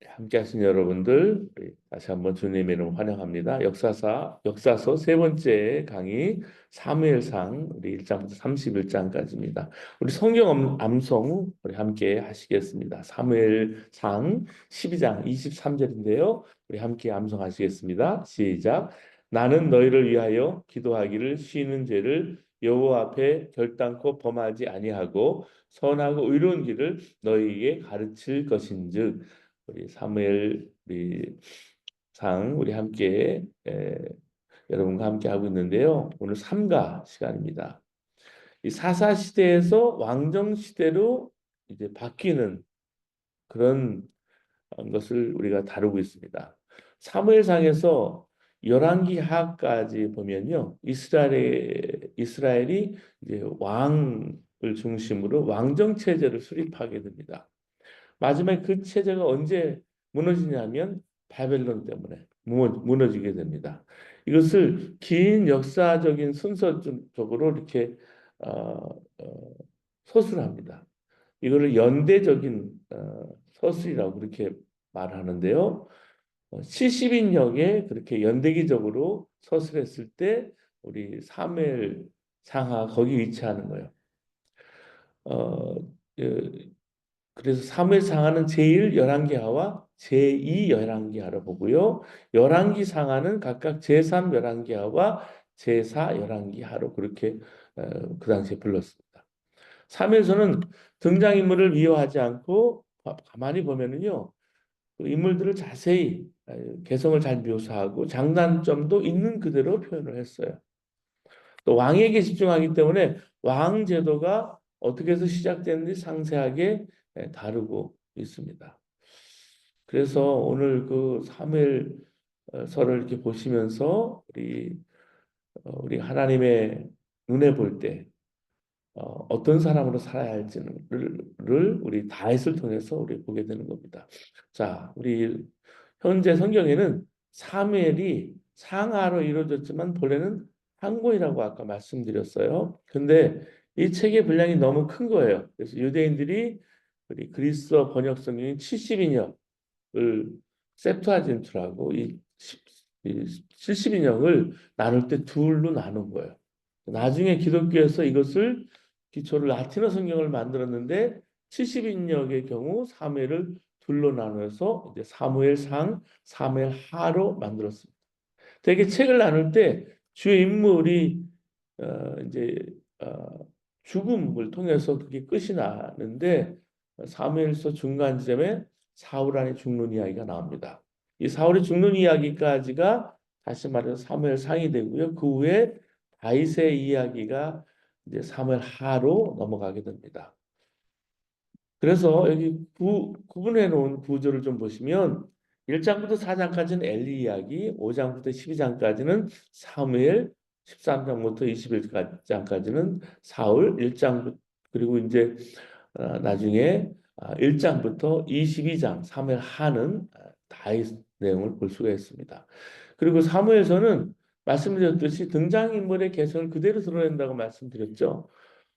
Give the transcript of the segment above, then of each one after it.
함께 하신 여러분들, 우리 다시 한번 주님의 이름 환영합니다. 역사서 세 번째 강의, 사무엘상, 우리 1장부터 31장까지입니다. 우리 성경 암송, 우리 함께 하시겠습니다. 사무엘상 12장 23절인데요. 우리 함께 암송하시겠습니다. 시작. 나는 너희를 위하여 기도하기를 쉬는 죄를 여호와 앞에 결단코 범하지 아니하고 선하고 의로운 길을 너희에게 가르칠 것인즉. 우리 사무엘 우리 상 우리 함께 여러분과 함께 하고 있는데요. 오늘 삼가 시간입니다. 이 사사 시대에서 왕정 시대로 이제 바뀌는 그런 것을 우리가 다루고 있습니다. 사무엘상에서 열왕기 하까지 보면요, 이스라엘이 이제 왕을 중심으로 왕정 체제를 수립하게 됩니다. 마지막에 그 체제가 언제 무너지냐면 바벨론 때문에 무너지게 됩니다. 이것을 긴 역사적인 순서적으로 이렇게 어, 어, 서술합니다. 이거를 연대적인 서술이라고 그렇게 말하는데요. 70인역에 그렇게 연대기적으로 서술했을 때 우리 사무엘 상하 거기 위치하는 거예요. 어, 그 그래서 사무엘 상하는 제1 열왕기하와 제2 열왕기하로 보고요. 열왕기 상하는 각각 제3 열왕기하와 제4 열왕기하로 그렇게 그 당시에 불렀습니다. 사무엘서는 등장인물을 미워하지 않고 가만히 보면은요. 그 인물들을 자세히 개성을 잘 묘사하고 장단점도 있는 그대로 표현을 했어요. 또 왕에게 집중하기 때문에 왕 제도가 어떻게 해서 시작됐는지 상세하게 다루고 있습니다. 그래서 오늘 그 사무엘서를 이렇게 보시면서 우리 하나님의 눈에 볼 때 어떤 사람으로 살아야 할지를 우리 다윗을 통해서 우리 보게 되는 겁니다. 자, 우리 현재 성경에는 사무엘이 상하로 이루어졌지만 본래는 항고이라고 아까 말씀드렸어요. 근데 이 책의 분량이 너무 큰 거예요. 그래서 유대인들이 우리 그리스어 번역 성경인 70인역을 septuagint라고 이 70인역을 나눌 때 둘로 나눈 거예요. 나중에 기독교에서 이것을 기초를 라틴어 성경을 만들었는데 70인역의 경우 사무엘을 둘로 나눠서 이제 사무엘상, 사무엘하로 만들었습니다. 되게 책을 나눌 때 주요 인물이 이제 어, 죽음을 통해서 그게 끝이 나는데 사무엘서 중간 지점에 사울 안에 죽는 이야기가 나옵니다. 이 사울이 죽는 이야기까지가 다시 말해서 사무엘상이 되고요. 그 후에 다윗의 이야기가 이제 사무엘하로 넘어가게 됩니다. 그래서 여기 구분해 놓은 구조를 좀 보시면 1장부터 4장까지는 엘리 이야기, 5장부터 12장까지는 사무엘, 13장부터 21장까지는 사울, 1장 그리고 이제 나중에 1장부터 22장 사무엘 하는 다윗 내용을 볼 수가 있습니다. 그리고 사무엘서는 말씀드렸듯이 등장인물의 개성을 그대로 드러낸다고 말씀드렸죠.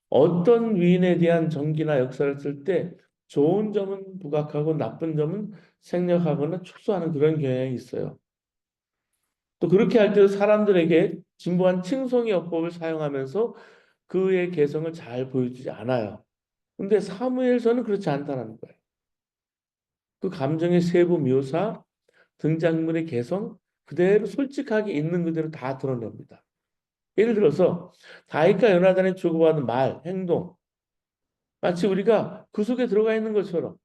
어떤 위인에 대한 전기나 역사를 쓸 때 좋은 점은 부각하고 나쁜 점은 생략하거나 축소하는 그런 경향이 있어요. 또 그렇게 할 때도 사람들에게 진부한 칭송의 어법을 사용하면서 그의 개성을 잘 보여주지 않아요. 근데 사무엘서는 그렇지 않다는 거예요. 그 감정의 세부 묘사, 등장인물의 개성 그대로 솔직하게 있는 그대로 다 드러냅니다. 예를 들어서 다윗과 요나단이 주고받은 말, 행동 마치 우리가 그 속에 들어가 있는 것처럼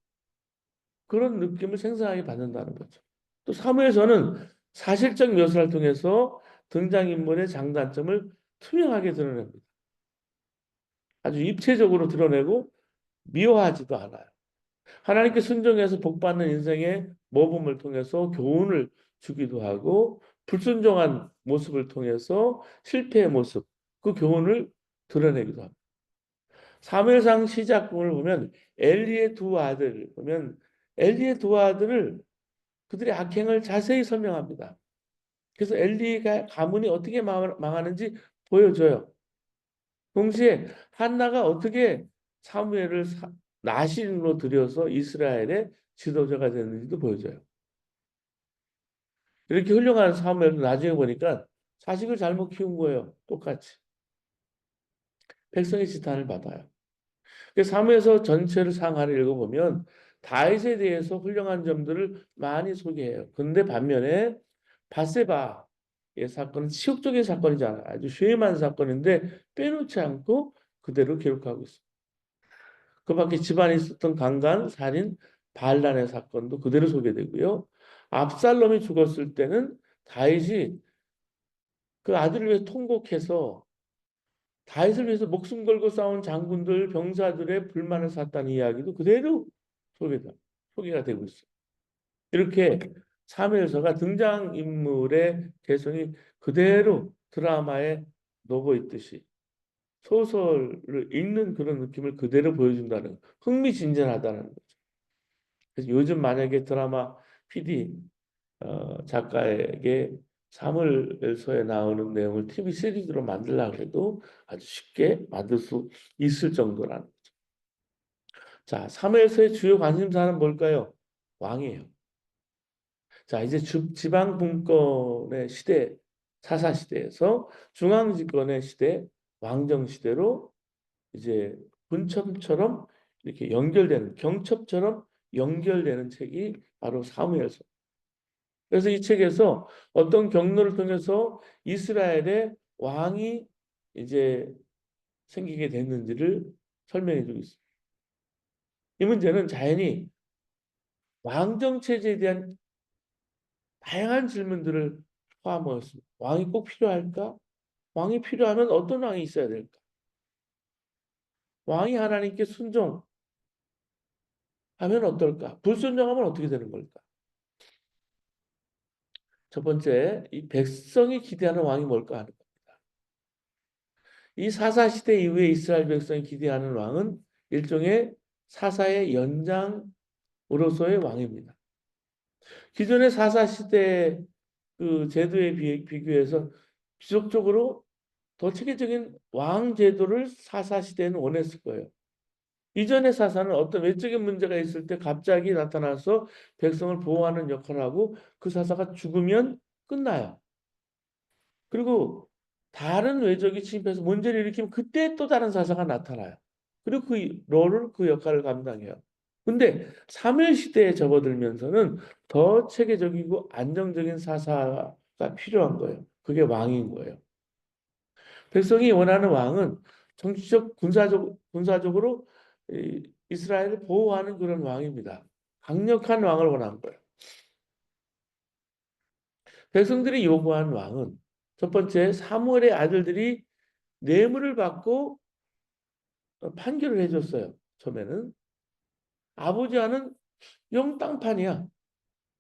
그런 느낌을 생생하게 받는다는 거죠. 또 사무에서는 사실적 묘사를 통해서 등장인물의 장단점을 투명하게 드러냅니다. 아주 입체적으로 드러내고 미워하지도 않아요. 하나님께 순종해서 복받는 인생의 모범을 통해서 교훈을 주기도 하고 불순종한 모습을 통해서 실패의 모습, 그 교훈을 드러내기도 합니다. 사무엘상 시작부를 보면 엘리의 두 아들 보면 엘리의 두 아들을 그들의 악행을 자세히 설명합니다. 그래서 엘리가 가문이 어떻게 망하는지 보여줘요. 동시에 한나가 어떻게 사무엘을 나신으로 들여서 이스라엘의 지도자가 됐는지도 보여줘요. 이렇게 훌륭한 사무엘도 나중에 보니까 자식을 잘못 키운 거예요. 똑같이. 백성의 지탄을 받아요. 사무엘서 전체를 상하를 읽어보면 다윗에 대해서 훌륭한 점들을 많이 소개해요. 근데 반면에 바세바의 사건은 치욕적인 사건이잖아요. 아주 쉐임한 사건인데 빼놓지 않고 그대로 기록하고 있어요. 그 밖에 집안에 있었던 강간, 살인, 반란의 사건도 그대로 소개되고요. 압살롬이 죽었을 때는 다윗이 그 아들을 위해 통곡해서 다윗을 위해서 목숨 걸고 싸운 장군들, 병사들의 불만을 샀다는 이야기도 그대로 소개가 되고 있어요. 이렇게 사무엘서가 등장인물의 개성이 그대로 드라마에 녹아 있듯이 소설을 읽는 그런 느낌을 그대로 보여준다는 흥미진진하다는 거죠. 그래서 요즘 만약에 드라마 PD 작가에게 사무엘서에 나오는 내용을 TV 시리즈로 만들려고 해도 아주 쉽게 만들 수 있을 정도라는 거죠. 자, 사무엘서의 주요 관심사는 뭘까요? 왕이에요. 자, 이제 지방 분권의 시대, 사사 시대에서 중앙 집권의 시대, 왕정 시대로 이제 분첩처럼 이렇게 연결되는 경첩처럼 연결되는 책이 바로 사무엘서. 그래서 이 책에서 어떤 경로를 통해서 이스라엘의 왕이 이제 생기게 됐는지를 설명해 주고 있습니다. 이 문제는 자연히 왕정 체제에 대한 다양한 질문들을 포함하고 있습니다. 왕이 꼭 필요할까? 왕이 필요하면 어떤 왕이 있어야 될까? 왕이 하나님께 순종하면 어떨까? 불순종하면 어떻게 되는 걸까? 첫 번째, 이 백성이 기대하는 왕이 뭘까 하는 겁니다. 이 사사 시대 이후에 이스라엘 백성이 기대하는 왕은 일종의 사사의 연장으로서의 왕입니다. 기존의 사사 시대 그 제도에 비교해서 지속적으로 더 체계적인 왕 제도를 사사 시대에는 원했을 거예요. 이전의 사사는 어떤 외적인 문제가 있을 때 갑자기 나타나서 백성을 보호하는 역할을 하고 그 사사가 죽으면 끝나요. 그리고 다른 외적이 침입해서 문제를 일으키면 그때 또 다른 사사가 나타나요. 그리고 그 롤을 그 역할을 감당해요. 근데 사무엘 시대에 접어들면서는 더 체계적이고 안정적인 사사가 필요한 거예요. 그게 왕인 거예요. 백성이 원하는 왕은 정치적 군사적으로 이스라엘을 보호하는 그런 왕입니다. 강력한 왕을 원한 거예요. 백성들이 요구한 왕은 첫 번째 사무엘의 아들들이 뇌물을 받고 판결을 해줬어요. 처음에는 아버지 하는 영 땅판이야.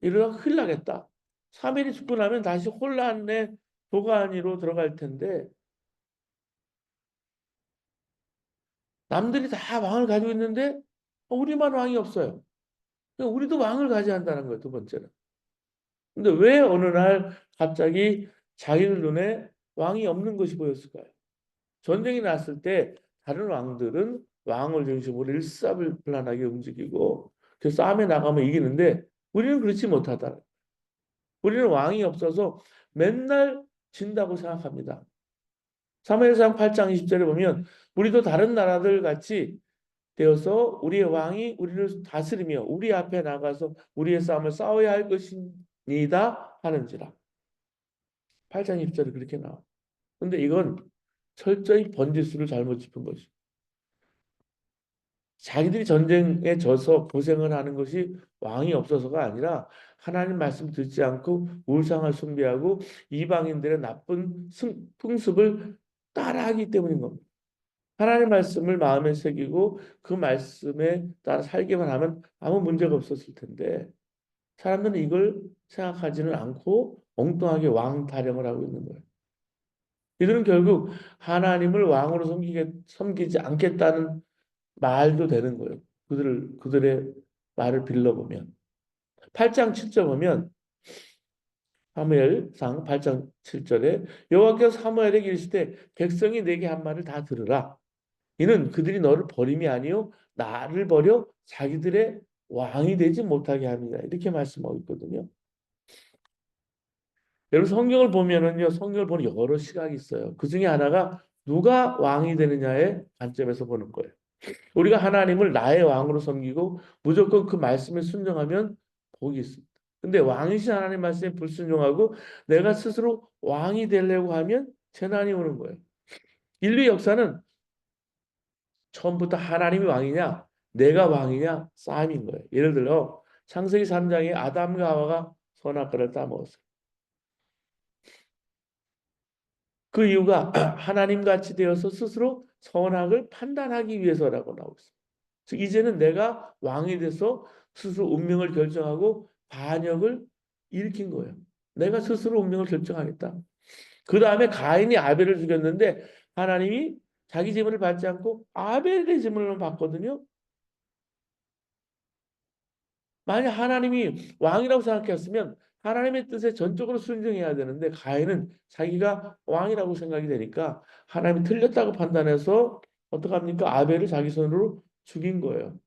이러다가 큰일 나겠다. 사무엘이 죽고 나면 다시 혼란의 도가니로 들어갈 텐데 남들이 다 왕을 가지고 있는데 우리만 왕이 없어요. 그러니까 우리도 왕을 가져야 한다는 거예요. 두 번째는. 근데 왜 어느 날 갑자기 자기들 눈에 왕이 없는 것이 보였을까요? 전쟁이 났을 때 다른 왕들은 왕을 중심으로 일사불란하게 움직이고 그 싸움에 나가면 이기는데 우리는 그렇지 못하다. 우리는 왕이 없어서 맨날 진다고 생각합니다. 사무엘상 8장 20절에 보면 우리도 다른 나라들 같이 되어서 우리의 왕이 우리를 다스리며 우리 앞에 나가서 우리의 싸움을 싸워야 할 것입니다 하는지라. 8장 20절에 그렇게 나와. 근데 이건 철저히 번지수를 잘못 짚은 것이. 자기들이 전쟁에 져서 고생을 하는 것이 왕이 없어서가 아니라 하나님 말씀 듣지 않고 우상을 숭배하고 이방인들의 나쁜 풍습을 따라하기 때문인 겁니다. 하나님 말씀을 마음에 새기고 그 말씀에 따라 살기만 하면 아무 문제가 없었을 텐데 사람들은 이걸 생각하지는 않고 엉뚱하게 왕 타령을 하고 있는 거예요. 이들은 결국 하나님을 왕으로 섬기지 않겠다는 말도 되는 거예요. 그들의 말을 빌려보면. 8장 7절 보면 사무엘상 8장 7절에 여호와께서 사무엘에게 이르시되 백성이 내게 한 말을 다 들으라. 이는 그들이 너를 버림이 아니요 나를 버려 자기들의 왕이 되지 못하게 합니다. 이렇게 말씀하고 있거든요. 여러분 성경을 보면은요, 성경을 보는 여러 시각이 있어요. 그 중에 하나가 누가 왕이 되느냐의 관점에서 보는 거예요. 우리가 하나님을 나의 왕으로 섬기고 무조건 그 말씀에 순종하면 복이 있습니다. 근데 왕이신 하나님 말씀에 불순종하고 내가 스스로 왕이 되려고 하면 재난이 오는 거예요. 인류 역사는 처음부터 하나님이 왕이냐, 내가 왕이냐 싸움인 거예요. 예를 들어 창세기 3장에 아담과 하와가 선악과를 따먹었어요. 그 이유가 하나님 같이 되어서 스스로 선악을 판단하기 위해서라고 나오고 있어요. 즉 이제는 내가 왕이 돼서 스스로 운명을 결정하고 반역을 일으킨 거예요. 내가 스스로 운명을 결정하겠다. 그 다음에 가인이 아벨을 죽였는데 하나님이 자기 제물을 받지 않고 아벨의 제물을 받거든요. 만약 하나님이 왕이라고 생각했으면 하나님의 뜻에 전적으로 순종해야 되는데 가인은 자기가 왕이라고 생각이 되니까 하나님이 틀렸다고 판단해서 어떡합니까? 아벨을 자기 손으로 죽인 거예요.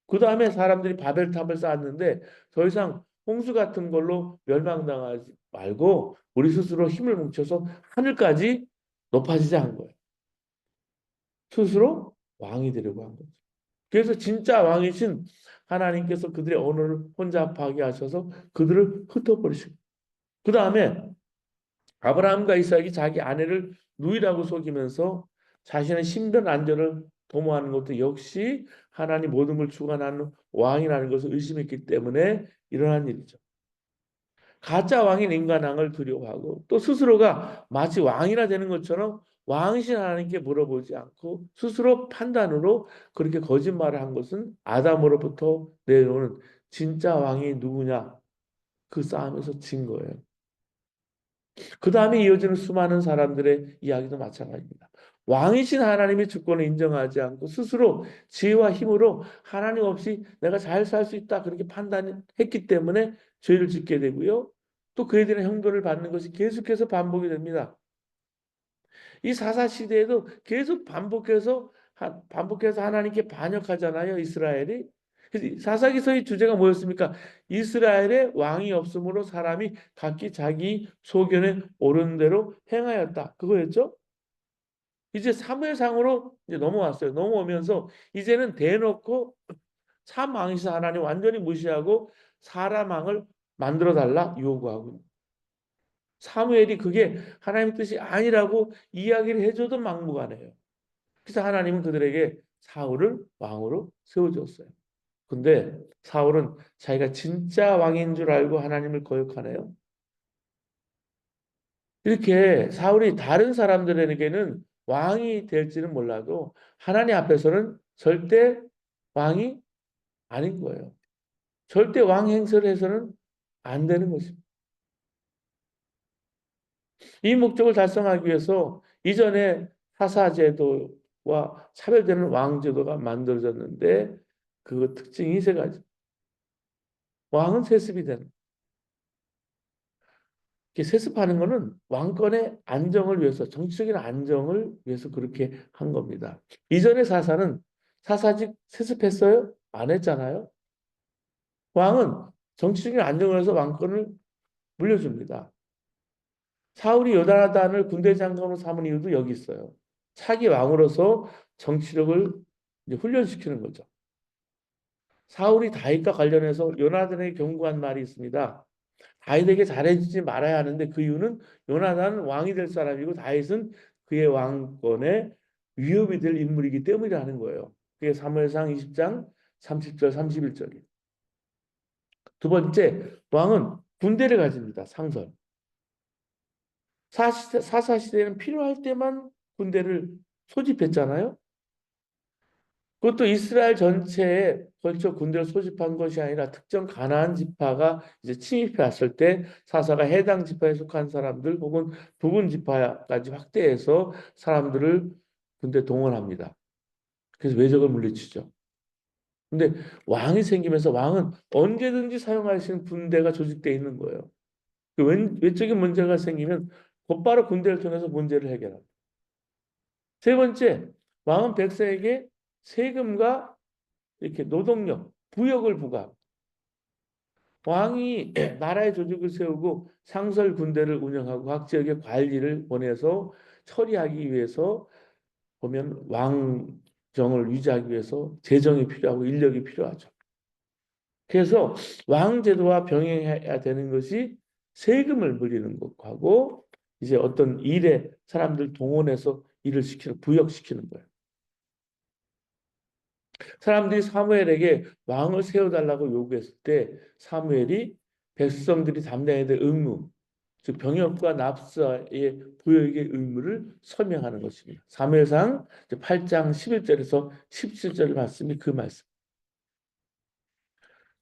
그 다음에 사람들이 바벨탑을 쌓았는데 더 이상 홍수 같은 걸로 멸망당하지 말고 우리 스스로 힘을 뭉쳐서 하늘까지 높아지자 한 거예요. 스스로 왕이 되려고 한 거죠. 그래서 진짜 왕이신 하나님께서 그들의 언어를 혼잡하게 하셔서 그들을 흩어버리시고 그 다음에 아브라함과 이삭이 자기 아내를 누이라고 속이면서 자신의 신변 안전을 도모하는 것도 역시 하나님 모든 걸 주관하는 왕이라는 것을 의심했기 때문에 일어난 일이죠. 가짜 왕인 인간왕을 두려워하고 또 스스로가 마치 왕이라 되는 것처럼 왕이신 하나님께 물어보지 않고 스스로 판단으로 그렇게 거짓말을 한 것은 아담으로부터 내려오는 진짜 왕이 누구냐 그 싸움에서 진 거예요. 그 다음에 이어지는 수많은 사람들의 이야기도 마찬가지입니다. 왕이신 하나님의 주권을 인정하지 않고 스스로 지혜와 힘으로 하나님 없이 내가 잘 살 수 있다 그렇게 판단했기 때문에 죄를 짓게 되고요. 또 그에 대한 형벌을 받는 것이 계속해서 반복이 됩니다. 이 사사 시대에도 계속 반복해서 하나님께 반역하잖아요, 이스라엘이. 그래서 사사기서의 주제가 뭐였습니까? 이스라엘의 왕이 없으므로 사람이 각기 자기 소견에 오르는 대로 행하였다. 그거였죠? 이제 사무엘상으로 이제 넘어왔어요. 넘어오면서 이제는 대놓고 참 왕이신 하나님 완전히 무시하고 사람 왕을 만들어 달라 요구하고 사무엘이 그게 하나님의 뜻이 아니라고 이야기를 해줘도 막무가내요. 그래서 하나님은 그들에게 사울을 왕으로 세워주었어요. 근데 사울은 자기가 진짜 왕인 줄 알고 하나님을 거역하네요. 이렇게 사울이 다른 사람들에게는 왕이 될지는 몰라도 하나님 앞에서는 절대 왕이 아닌 거예요. 절대 왕 행세를 해서는 안 되는 것입니다. 이 목적을 달성하기 위해서 이전에 사사제도와 차별되는 왕제도가 만들어졌는데 그 특징이 세 가지. 왕은 세습이 되는. 이렇게 세습하는 것은 왕권의 안정을 위해서 정치적인 안정을 위해서 그렇게 한 겁니다. 이전의 사사는 사사직 세습했어요? 안 했잖아요. 왕은 정치적인 안정을 위해서 왕권을 물려줍니다. 사울이 요나단을 군대 장관으로 삼은 이유도 여기 있어요. 차기 왕으로서 정치력을 이제 훈련시키는 거죠. 사울이 다윗과 관련해서 요나단에게 경고한 말이 있습니다. 다윗에게 잘해주지 말아야 하는데 그 이유는 요나단은 왕이 될 사람이고 다윗은 그의 왕권에 위협이 될 인물이기 때문이라는 거예요. 그게 사무엘상 20장 30절 31절이에요. 두 번째, 왕은 군대를 가집니다. 상설. 사사시대는 필요할 때만 군대를 소집했잖아요. 그것도 이스라엘 전체에 걸쳐 군대를 소집한 것이 아니라 특정 가나안 지파가 이제 침입해 왔을 때 사사가 해당 지파에 속한 사람들 혹은 부분 지파까지 확대해서 사람들을 군대 동원합니다. 그래서 외적을 물리치죠. 근데 왕이 생기면서 왕은 언제든지 사용할 수 있는 군대가 조직되어 있는 거예요. 그 외적인 문제가 생기면 곧바로 군대를 통해서 문제를 해결합니다. 세 번째, 왕은 백성에게 세금과 이렇게 노동력, 부역을 부과. 왕이 나라의 조직을 세우고 상설 군대를 운영하고 각 지역의 관리를 보내서 처리하기 위해서 보면 왕정을 유지하기 위해서 재정이 필요하고 인력이 필요하죠. 그래서 왕제도와 병행해야 되는 것이 세금을 물리는 것하고 이제 어떤 일에 사람들 동원해서 일을 시키는 부역시키는 거예요. 사람들이 사무엘에게 왕을 세워달라고 요구했을 때 사무엘이 백성들이 담당해야 될 의무, 즉 병역과 납사의 부역의 의무를 설명하는 것입니다. 사무엘상 8장 11절에서 17절 말씀이 그 말씀.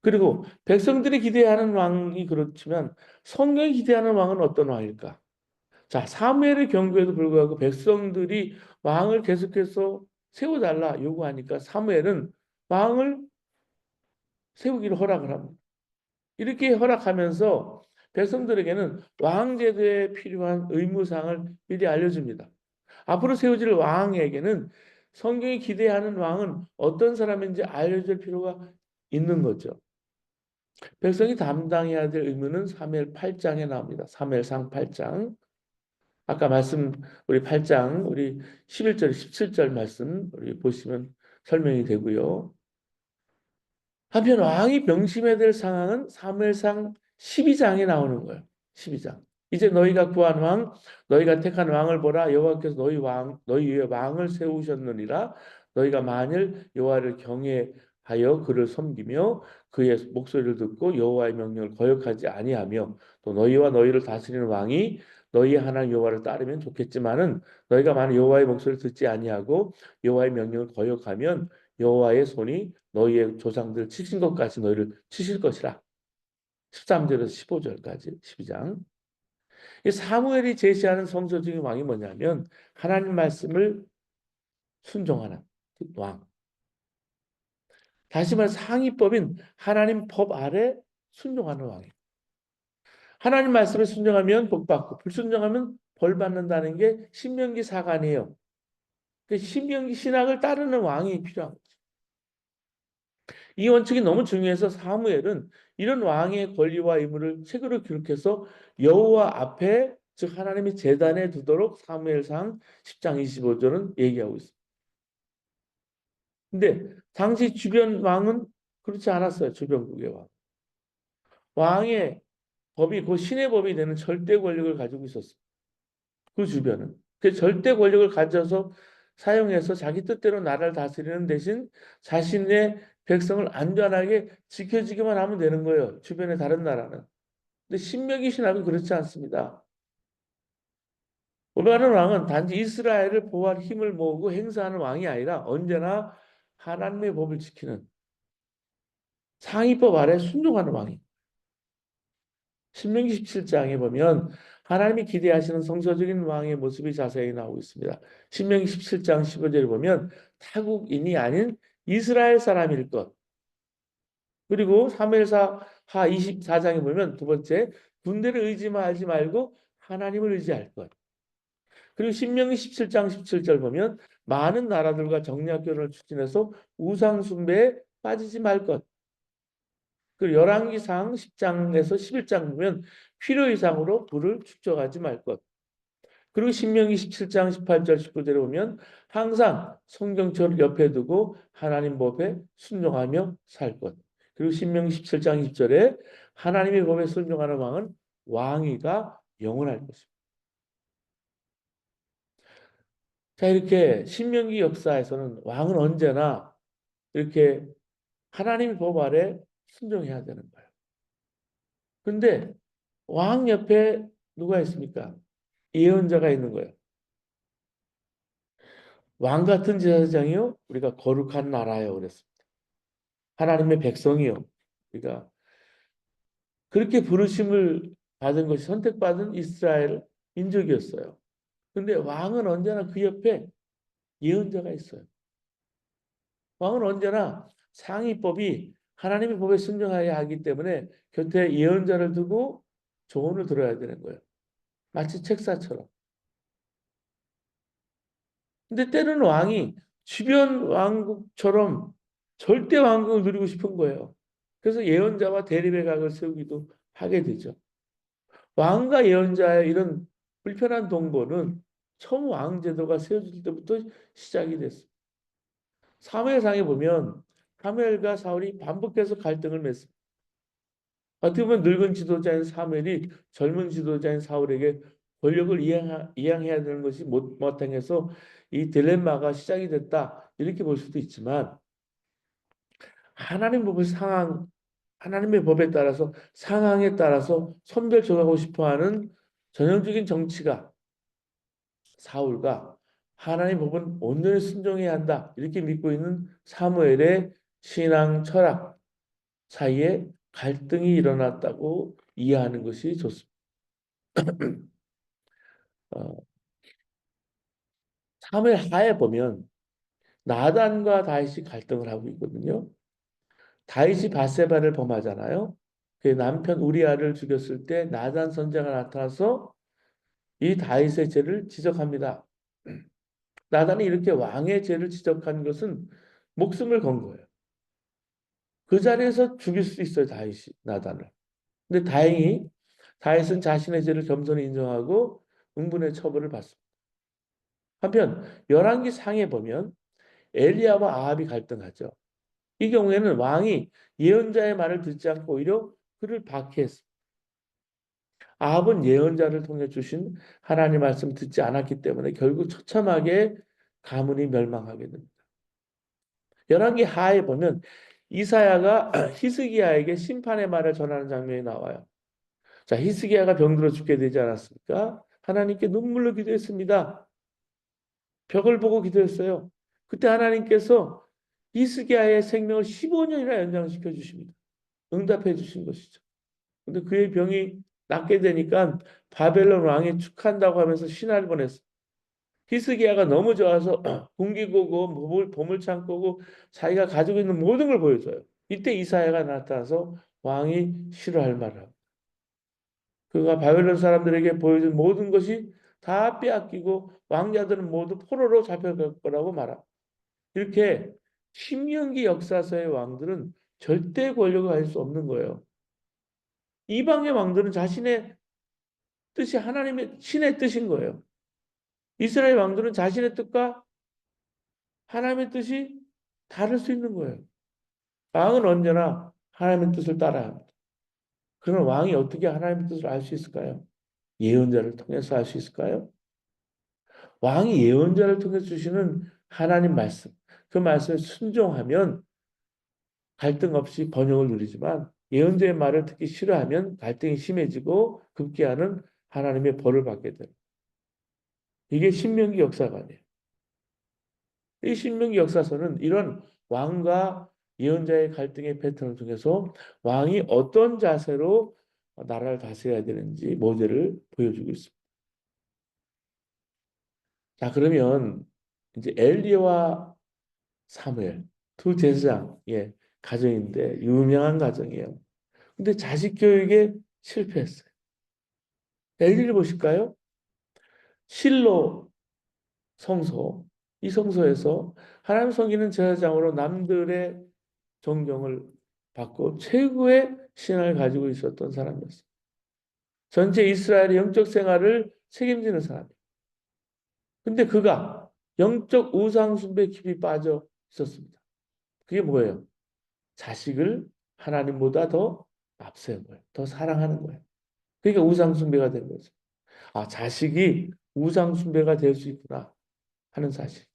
그리고 백성들이 기대하는 왕이 그렇지만 성경이 기대하는 왕은 어떤 왕일까? 자, 사무엘의 경고에도 불구하고 백성들이 왕을 계속해서 세워달라 요구하니까 사무엘은 왕을 세우기를 허락을 합니다. 이렇게 허락하면서 백성들에게는 왕제도에 필요한 의무사항을 미리 알려줍니다. 앞으로 세워질 왕에게는 성경이 기대하는 왕은 어떤 사람인지 알려줄 필요가 있는 거죠. 백성이 담당해야 될 의무는 사무엘 8장에 나옵니다. 사무엘상 8장. 아까 말씀 우리 8장 우리 11절 17절 말씀 우리 보시면 설명이 되고요. 한편 왕이 명심해야 될 상황은 사무엘상 12장에 나오는 거예요. 12장. 이제 너희가 구한 왕, 너희가 택한 왕을 보라. 여호와께서 너희 위에 왕을 세우셨느니라. 너희가 만일 여호와를 경외하여 그를 섬기며 그의 목소리를 듣고 여호와의 명령을 거역하지 아니하며 또 너희와 너희를 다스리는 왕이 너희 하나님 여호와를 따르면 좋겠지만은 너희가 만일 여호와의 목소리를 듣지 아니하고 여호와의 명령을 거역하면 여호와의 손이 너희의 조상들 치신 것까지 너희를 치실 것이라. 13절에서 15절까지 12장. 이 사무엘이 제시하는 성서적인 왕이 뭐냐면 하나님 말씀을 순종하는 왕. 다시 말해 상위법인 하나님 법 아래 순종하는 왕이에요. 하나님 말씀에 순종하면 복 받고 불순종하면 벌 받는다는 게 신명기 사관이에요. 그 신명기 신학을 따르는 왕이 필요한 거죠. 이 원칙이 너무 중요해서 사무엘은 이런 왕의 권리와 의무를 책으로 기록해서 여호와 앞에 즉 하나님의 제단에 두도록 사무엘상 10장 25절은 얘기하고 있습니다. 근데 당시 주변 왕은 그렇지 않았어요. 주변국의 왕. 왕의 법이 그 신의 법이 되는 절대 권력을 가지고 있었어요. 그 주변은. 그 절대 권력을 가져서 사용해서 자기 뜻대로 나라를 다스리는 대신 자신의 백성을 안전하게 지켜주기만 하면 되는 거예요. 주변의 다른 나라는. 근데 신명기 신학은 그렇지 않습니다. 올바른 왕은 단지 이스라엘을 보호할 힘을 모으고 행사하는 왕이 아니라 언제나 하나님의 법을 지키는 상위법 아래 순종하는 왕이. 신명기 17장에 보면 하나님이 기대하시는 성서적인 왕의 모습이 자세히 나오고 있습니다. 신명기 17장 15절에 보면 타국인이 아닌 이스라엘 사람일 것. 그리고 사무엘하 24장에 보면 두 번째 군대를 의지하지 말고 하나님을 의지할 것. 그리고 신명기 17장 17절 보면 많은 나라들과 정략 결혼을 추진해서 우상 숭배에 빠지지 말 것. 그리고 열왕기상 10장에서 11장 보면 필요 이상으로 부를 축적하지 말 것. 그리고 신명기 17장 18절 19절에 보면 항상 성경책을 옆에 두고 하나님 법에 순종하며 살 것. 그리고 신명기 17장 20절에 하나님의 법에 순종하는 왕은 왕위가 영원할 것입니다. 자, 이렇게 신명기 역사에서는 왕은 언제나 이렇게 하나님의 법 아래 순종해야 되는 거예요. 근데 왕 옆에 누가 있습니까? 예언자가 있는 거예요. 왕 같은 제사장이요, 우리가 거룩한 나라요 그랬습니다. 하나님의 백성이요. 우리가 그렇게 부르심을 받은 것이 선택받은 이스라엘 민족이었어요. 근데 왕은 언제나 그 옆에 예언자가 있어요. 왕은 언제나 상위법이 하나님의 법에 순종해야 하기 때문에 곁에 예언자를 두고 조언을 들어야 되는 거예요. 마치 책사처럼. 근데 때로는 왕이 주변 왕국처럼 절대 왕국을 누리고 싶은 거예요. 그래서 예언자와 대립의 각을 세우기도 하게 되죠. 왕과 예언자의 이런 불편한 동거는 처음 왕제도가 세워질 때부터 시작이 됐어요. 사무엘상에 보면 사무엘과 사울이 반복해서 갈등을 맺습니다. 어떻게 보면 늙은 지도자인 사무엘이 젊은 지도자인 사울에게 권력을 이양해야 되는 것이 못마땅해서 이 딜레마가 시작이 됐다. 이렇게 볼 수도 있지만 하나님 법을 상황 하나님의 법에 따라서 상황에 따라서 선별적하고 싶어하는 전형적인 정치가 사울과 하나님 법은 온전히 순종해야 한다. 이렇게 믿고 있는 사무엘의 신앙 철학 사이에 갈등이 일어났다고 이해하는 것이 좋습니다. 어, 사무엘 하에 보면 나단과 다윗이 갈등을 하고 있거든요. 다윗이 바세바를 범하잖아요. 그 남편 우리아를 죽였을 때 나단 선자가 나타나서 이 다윗의 죄를 지적합니다. 나단이 이렇게 왕의 죄를 지적한 것은 목숨을 건 거예요. 그 자리에서 죽일 수 있어요, 다윗이 나단을. 근데 다행히 다윗은 자신의 죄를 겸손히 인정하고 응분의 처벌을 받습니다. 한편 열왕기 상에 보면 엘리야와 아합이 갈등하죠. 이 경우에는 왕이 예언자의 말을 듣지 않고 오히려 그를 박해했습니다. 아합은 예언자를 통해 주신 하나님 말씀 듣지 않았기 때문에 결국 처참하게 가문이 멸망하게 됩니다. 열왕기 하에 보면 이사야가 히스기야에게 심판의 말을 전하는 장면이 나와요. 자, 히스기야가 병들어 죽게 되지 않았습니까? 하나님께 눈물로 기도했습니다. 벽을 보고 기도했어요. 그때 하나님께서 히스기야의 생명을 15년이나 연장시켜 주십니다. 응답해 주신 것이죠. 근데 그의 병이 낫게 되니까 바벨론 왕이 축한다고 하면서 신하를 보냈어요. 히스기야가 너무 좋아서 궁기고고 보물창고고 자기가 가지고 있는 모든 걸 보여줘요. 이때 이사야가 나타나서 왕이 싫어할 말을 합니다. 그가 바벨론 사람들에게 보여준 모든 것이 다 빼앗기고 왕자들은 모두 포로로 잡혀갈 거라고 말합니다. 이렇게 신명기 역사서의 왕들은 절대 권력을 가질 수 없는 거예요. 이방의 왕들은 자신의 뜻이 하나님의 신의 뜻인 거예요. 이스라엘 왕들은 자신의 뜻과 하나님의 뜻이 다를 수 있는 거예요. 왕은 언제나 하나님의 뜻을 따라야 합니다. 그러면 왕이 어떻게 하나님의 뜻을 알 수 있을까요? 예언자를 통해서 알 수 있을까요? 왕이 예언자를 통해 주시는 하나님 말씀, 그 말씀에 순종하면 갈등 없이 번영을 누리지만 예언자의 말을 듣기 싫어하면 갈등이 심해지고 급기야는 하나님의 벌을 받게 돼요. 이게 신명기 역사관이에요. 이 신명기 역사서는 이런 왕과 예언자의 갈등의 패턴을 통해서 왕이 어떤 자세로 나라를 다스려야 되는지 모델을 보여주고 있습니다. 자, 그러면 이제 엘리야와 사무엘 두 제사장의 가정인데 유명한 가정이에요. 근데 자식 교육에 실패했어요. 엘리를 보실까요? 실로 성소, 이 성소에서 하나님 섬기는 제사장으로 남들의 존경을 받고 최고의 신앙을 가지고 있었던 사람이었어요. 전체 이스라엘의 영적 생활을 책임지는 사람이에요. 근데 그가 영적 우상 숭배에 깊이 빠져 있었습니다. 그게 뭐예요? 자식을 하나님보다 더 앞세운 거예요. 더 사랑하는 거예요. 그러니까 우상 숭배가 된 거죠. 아, 자식이 우상 숭배가 될 수 있구나 하는 사실이죠.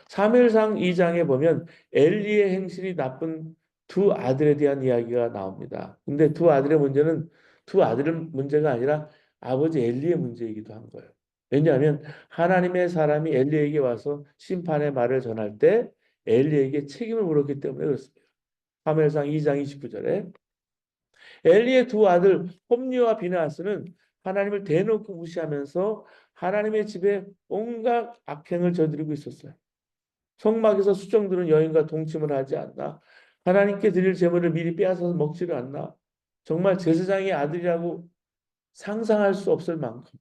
사무엘상 2장에 보면 엘리의 행실이 나쁜 두 아들에 대한 이야기가 나옵니다. 근데 두 아들의 문제는 두 아들의 문제가 아니라 아버지 엘리의 문제이기도 한 거예요. 왜냐하면 하나님의 사람이 엘리에게 와서 심판의 말을 전할 때 엘리에게 책임을 물었기 때문에 그렇습니다. 사무엘상 2장 29절에 엘리의 두 아들 홈리와 비나하스는 하나님을 대놓고 무시하면서 하나님의 집에 온갖 악행을 저지르고 있었어요. 성막에서 수정들은 여인과 동침을 하지 않나? 하나님께 드릴 제물을 미리 빼앗아서 먹지를 않나? 정말 제사장의 아들이라고 상상할 수 없을 만큼.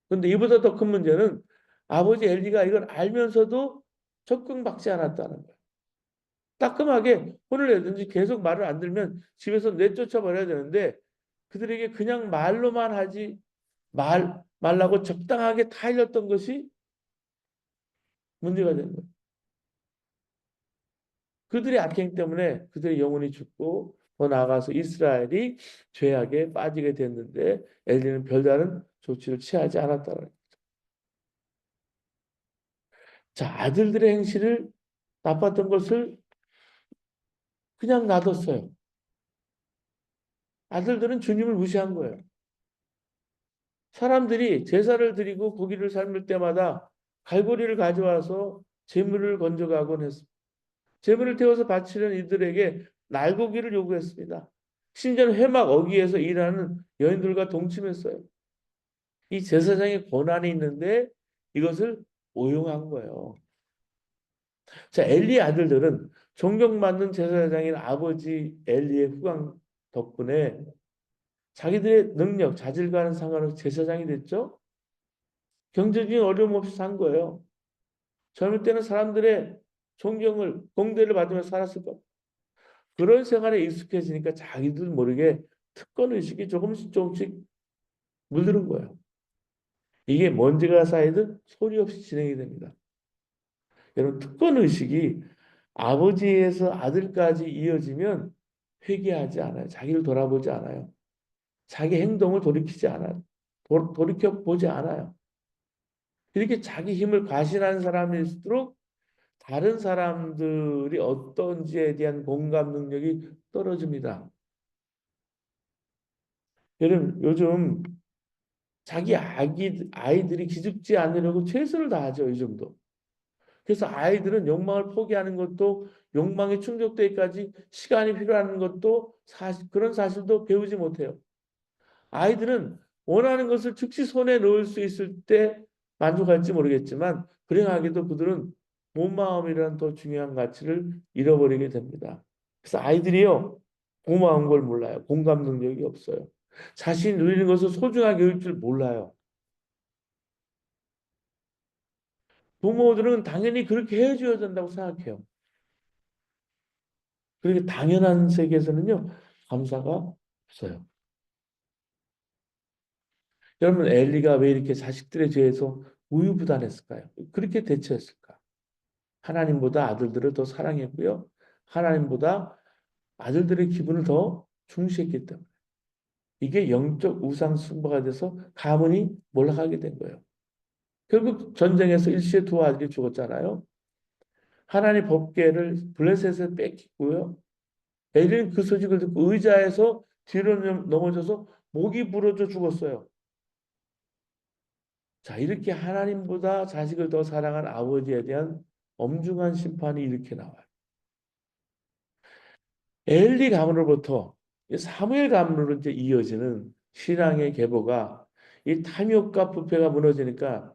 그런데 이보다 더 큰 문제는 아버지 엘리가 이걸 알면서도 적응받지 않았다는 거예요. 따끔하게 혼을 내든지 계속 말을 안 들면 집에서 내쫓아 버려야 되는데 그들에게 그냥 말로만 하지 말라고 적당하게 타일렀던 것이 문제가 된 거예요. 그들의 악행 때문에 그들의 영혼이 죽고 더 나아가서 이스라엘이 죄악에 빠지게 됐는데 엘리는 별다른 조치를 취하지 않았다는 거예요. 자, 아들들의 행실을 나빴던 것을 그냥 놔뒀어요. 아들들은 주님을 무시한 거예요. 사람들이 제사를 드리고 고기를 삶을 때마다 갈고리를 가져와서 재물을 건져가곤 했습니다. 재물을 태워서 바치는 이들에게 날고기를 요구했습니다. 심지어는 회막 어귀에서 일하는 여인들과 동침했어요. 이 제사장의 권한이 있는데 이것을 오용한 거예요. 자, 엘리의 아들들은 존경받는 제사장인 아버지 엘리의 후광 덕분에 자기들의 능력, 자질과는 상관없이 제사장이 됐죠. 경제적인 어려움 없이 산 거예요. 젊을 때는 사람들의 존경을, 공대를 받으며 살았을 것. 그런 생활에 익숙해지니까 자기들 모르게 특권 의식이 조금씩 조금씩 물드는 거예요. 이게 먼지가 쌓이듯 소리 없이 진행이 됩니다. 여러분, 특권 의식이 아버지에서 아들까지 이어지면 회개하지 않아요. 자기를 돌아보지 않아요. 자기 행동을 돌이키지 않아요. 돌이켜 보지 않아요. 이렇게 자기 힘을 과신한 사람일수록 다른 사람들이 어떤지에 대한 공감 능력이 떨어집니다. 여러분, 요즘 자기 아이들이 기죽지 않으려고 최선을 다하죠, 요즘도. 그래서 아이들은 욕망을 포기하는 것도 욕망이 충족되기까지 시간이 필요한 것도 그런 사실도 배우지 못해요. 아이들은 원하는 것을 즉시 손에 넣을 수 있을 때 만족할지 모르겠지만 불행하게도 그들은 온 마음이라는 더 중요한 가치를 잃어버리게 됩니다. 그래서 아이들이요, 고마운 걸 몰라요. 공감 능력이 없어요. 자신이 누리는 것을 소중하게 여길 줄 몰라요. 부모들은 당연히 그렇게 해줘야 된다고 생각해요. 그렇게 당연한 세계에서는요, 감사가 없어요. 여러분, 엘리가 왜 이렇게 자식들의 죄에서 우유부단했을까요? 그렇게 대처했을까? 하나님보다 아들들을 더 사랑했고요. 하나님보다 아들들의 기분을 더 중시했기 때문에. 이게 영적 우상 숭배가 돼서 가문이 몰락하게 된 거예요. 결국 전쟁에서 일시에 두 아들이 죽었잖아요. 하나님 법궤를 블레셋에 뺏기고요. 엘리는 그 소식을 듣고 의자에서 뒤로 넘어져서 목이 부러져 죽었어요. 자, 이렇게 하나님보다 자식을 더 사랑한 아버지에 대한 엄중한 심판이 이렇게 나와요. 엘리 가문으로부터 사무엘 가문으로 이제 이어지는 신앙의 계보가 이 탐욕과 부패가 무너지니까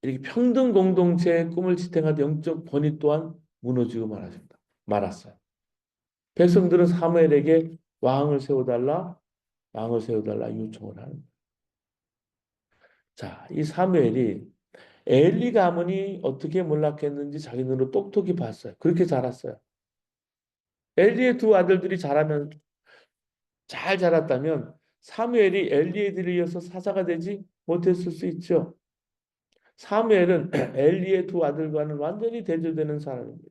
이렇게 평등 공동체의 꿈을 지탱하던 영적 권위 또한 무너지고 말았어요. 백성들은 사무엘에게 왕을 세워달라, 왕을 세워달라 요청을 하는 거예요. 자, 이 사무엘이 엘리 가문이 어떻게 몰락했는지 자기 눈으로 똑똑히 봤어요. 그렇게 자랐어요. 엘리의 두 아들들이 잘 자랐다면 사무엘이 엘리에 이어서 사사가 되지 못했을 수 있죠. 사무엘은 엘리의 두 아들과는 완전히 대조되는 사람입니다.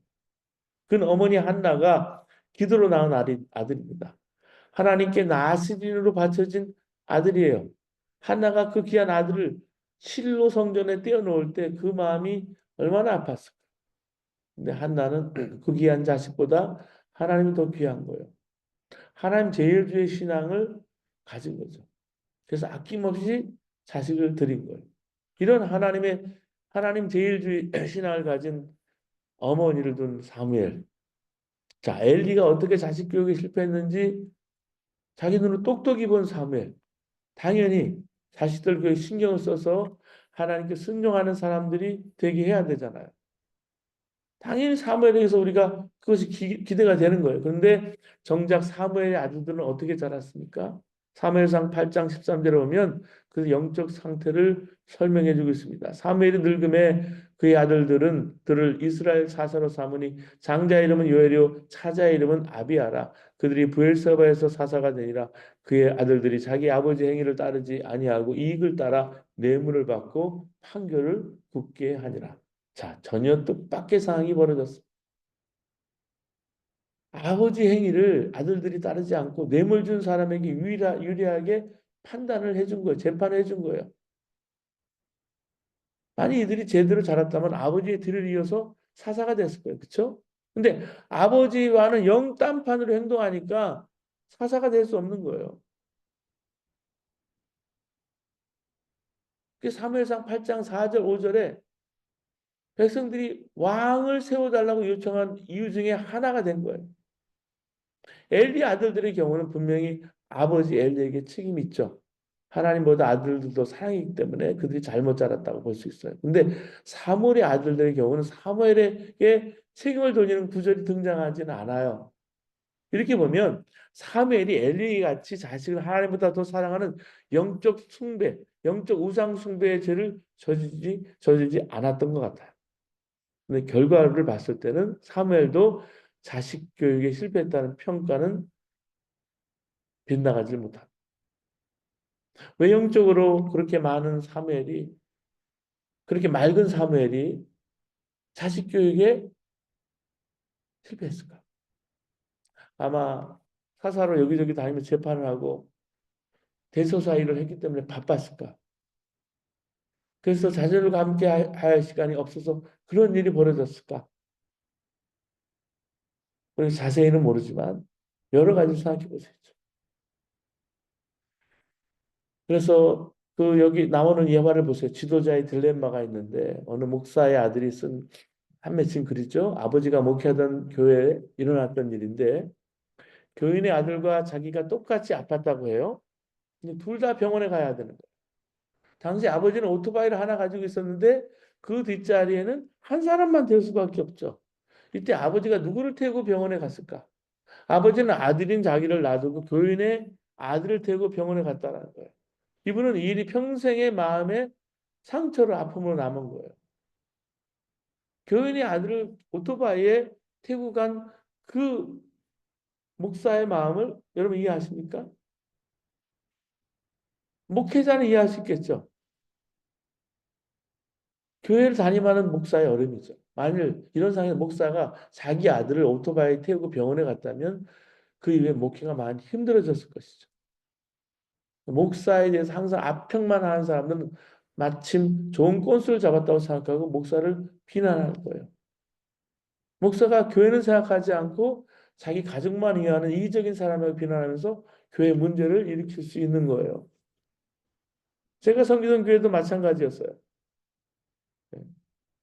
그는 어머니 한나가 기도로 낳은 아들입니다. 하나님께 나스린으로 바쳐진 아들이에요. 한나가 그 귀한 아들을 실로 성전에 떼어놓을 때 그 마음이 얼마나 아팠을까. 근데 한나는 그 귀한 자식보다 하나님이 더 귀한 거예요. 하나님 제일주의 신앙을 가진 거죠. 그래서 아낌없이 자식을 드린 거예요. 이런 하나님 제일주의 신앙을 가진 어머니를 둔 사무엘. 자, 엘리가 어떻게 자식 교육에 실패했는지 자기 눈으로 똑똑히 본 사무엘. 당연히 자식들 교육에 신경을 써서 하나님께 순종하는 사람들이 되게 해야 되잖아요. 당연히 사무엘에게서 우리가 그것이 기대가 되는 거예요. 그런데 정작 사무엘의 아들들은 어떻게 자랐습니까? 사무엘상 8장 13절에 보면 그 영적 상태를 설명해 주고 있습니다. 사무엘이 늙음에 그의 아들들은 들을 이스라엘 사사로 삼으니 장자 이름은 요엘이요 차자 이름은 아비아라. 그들이 브엘세바에서 사사가 되니라. 그의 아들들이 자기 아버지 행위를 따르지 아니하고 이익을 따라 뇌물을 받고 판결을 굳게 하니라. 자, 전혀 뜻밖의 상황이 벌어졌습니다. 아버지 행위를 아들들이 따르지 않고 뇌물 준 사람에게 유리하게 판단을 해준 거예요. 재판을 해준 거예요. 만약 이들이 제대로 자랐다면 아버지의 뒤를 이어서 사사가 됐을 거예요. 그렇죠? 근데 아버지와는 영딴판으로 행동하니까 사사가 될 수 없는 거예요. 그 사무엘상 8장 4절 5절에 백성들이 왕을 세워달라고 요청한 이유 중에 하나가 된 거예요. 엘리 아들들의 경우는 분명히 아버지 엘리에게 책임이 있죠. 하나님보다 아들들도 사랑이기 때문에 그들이 잘못 자랐다고 볼 수 있어요. 근데 사무엘의 아들들의 경우는 사무엘에게 책임을 돌리는 구절이 등장하지는 않아요. 이렇게 보면 사무엘이 엘리 같이 자식을 하나님보다 더 사랑하는 영적 숭배, 영적 우상 숭배의 죄를 저지르지 않았던 것 같아요. 근데 결과를 봤을 때는 사무엘도 자식 교육에 실패했다는 평가는 빗나가지 못합니다. 외형적으로 그렇게 많은 사무엘이 그렇게 맑은 사무엘이 자식 교육에 실패했을까? 아마 사사로 여기저기 다니면서 재판을 하고 대소사 일을 했기 때문에 바빴을까? 그래서 자녀들과 함께 할 시간이 없어서 그런 일이 벌어졌을까? 그래서 자세히는 모르지만 여러 가지 생각해 보세요. 그래서 그 여기 나오는 예화를 보세요. 지도자의 딜레마가 있는데 어느 목사의 아들이 쓴 한 맺힌 글이죠. 아버지가 목회하던 교회에 일어났던 일인데 교인의 아들과 자기가 똑같이 아팠다고 해요. 둘 다 병원에 가야 되는 거예요. 당시 아버지는 오토바이를 하나 가지고 있었는데 그 뒷자리에는 한 사람만 될 수밖에 없죠. 이때 아버지가 누구를 태우고 병원에 갔을까? 아버지는 아들인 자기를 놔두고 교인의 아들을 태우고 병원에 갔다는 거예요. 이분은 이 일이 평생의 마음에 상처로 아픔으로 남은 거예요. 교인의 아들을 오토바이에 태우고 간 그 목사의 마음을 여러분 이해하십니까? 목회자는 이해할 수 있겠죠. 교회를 담임하는 목사의 어려움이죠. 만일 이런 상황에서 목사가 자기 아들을 오토바이에 태우고 병원에 갔다면 그 이후에 목회가 많이 힘들어졌을 것이죠. 목사에 대해서 항상 악평만 하는 사람들은 마침 좋은 꼰수를 잡았다고 생각하고 목사를 비난하는 거예요. 목사가 교회는 생각하지 않고 자기 가족만 위하는 이기적인 사람을 비난하면서 교회 문제를 일으킬 수 있는 거예요. 제가 섬기던 교회도 마찬가지였어요.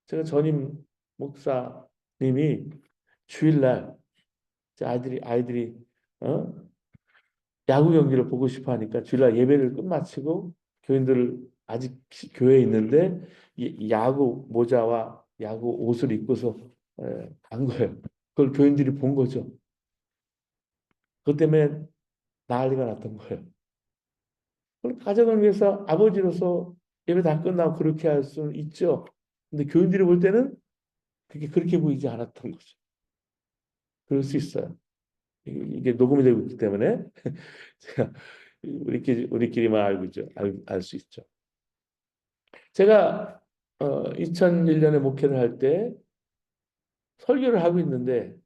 제가 전임 목사님이 주일날 아이들이 어? 야구 경기를 보고 싶어 하니까 주일날 예배를 끝마치고 교인들을 아직 교회에 있는데 야구 모자와 야구 옷을 입고서 간 거예요. 그걸 교인들이 본 거죠. 그것 때문에 난리가 났던 거예요. 그럼 가정을 위해서 아버지로서 예배 다 끝나고 그렇게 할 수는 있죠. 근데 교인들이 볼 때는 그게 그렇게 보이지 않았던 거죠. 그럴 수 있어요. 이게 녹음이 되고 있기 때문에 제가 우리끼리만 알고 있죠. 알 수 있죠. 제가 2001년에 목회를 할 때 설교를 하고 있는데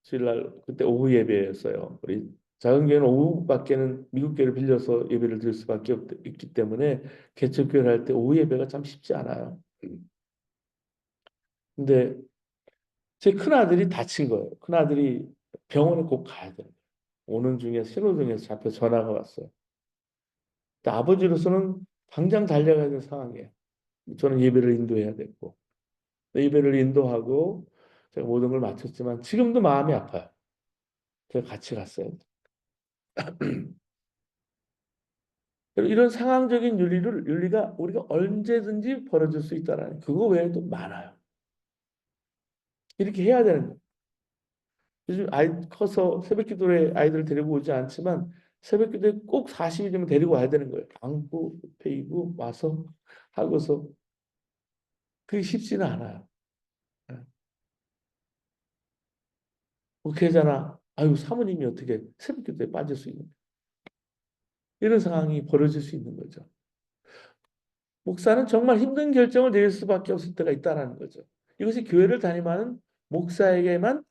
주일날 그때 오후 예배였어요. 우리 작은 교회는 오후밖에는 미국 교회를 빌려서 예배를 드릴 수밖에 없기 때문에 개척교회를 할 때 오후 예배가 참 쉽지 않아요. 근데 제 큰아들이 다친 거예요. 큰아들이 병원에 꼭 가야 돼요. 오는 중에 신호등에서 잡혀 전화가 왔어요. 근데 아버지로서는 당장 달려가야 되는 상황이에요. 저는 예배를 인도해야 됐고 예배를 인도하고 제가 모든 걸 마쳤지만 지금도 마음이 아파요. 제가 같이 갔어요. 이런 상황적인 윤리가 우리가 언제든지 벌어질 수 있다는 그거 외에도 많아요. 이렇게 해야 되는 거예요. 요즘 아이 커서 새벽 기도에 아이들 데리고 오지 않지만 새벽 기도에 꼭 40일이면 데리고 와야 되는 거예요. 안고 베이고 와서 하고서 그게 쉽지는 않아요. 예. 목회자나 아유 사모님이 어떻게 새벽 기도에 빠질 수 있는 이런 상황이 벌어질 수 있는 거죠. 목사는 정말 힘든 결정을 내릴 수밖에 없을 때가 있다는 거죠. 이것이 교회를 다니는 목사에게만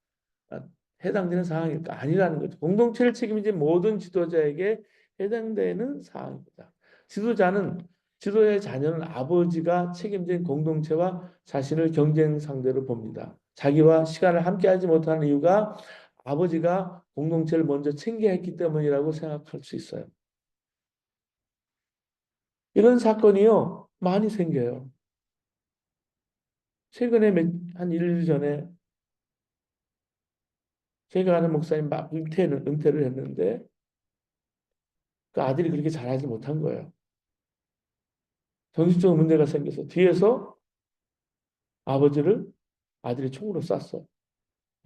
해당되는 상황일까? 아니라는 거죠. 공동체를 책임진 모든 지도자에게 해당되는 상황입니다. 지도자는 지도자의 자녀는 아버지가 책임진 공동체와 자신을 경쟁 상대로 봅니다. 자기와 시간을 함께하지 못하는 이유가 아버지가 공동체를 먼저 챙겨야 했기 때문이라고 생각할 수 있어요. 이런 사건이요, 많이 생겨요. 최근에 한 1일 전에 제가 아는 목사님 막 은퇴를 했는데 그 아들이 그렇게 잘하지 못한 거예요. 정신적 문제가 생겨서 뒤에서 아버지를 아들이 총으로 쐈어.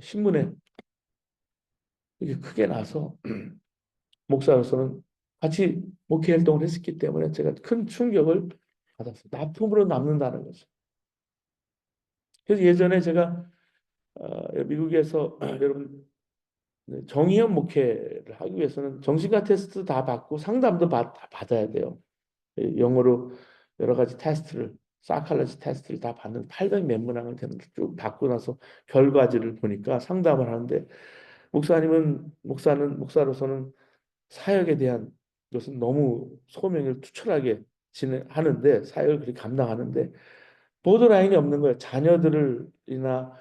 신문에 이게 크게 나서 목사로서는 같이 목회 활동을 했었기 때문에 제가 큰 충격을 받았어요. 납품으로 남는다는 거죠. 그래서 예전에 제가 미국에서 여러분 정의연 목회를 하기 위해서는 정신과 테스트 다 받고 상담도 다 받아야 돼요. 영어로 여러 가지 테스트를 사이칼로지 테스트를 다 받는 800 몇 문항을 되는데 쭉 받고 나서 결과지를 보니까 상담을 하는데 목사로서는 사역에 대한 것은 너무 소명을 투철하게 진행하는데 사역을 그렇게 감당하는데 보드라인이 없는 거예요. 자녀들이나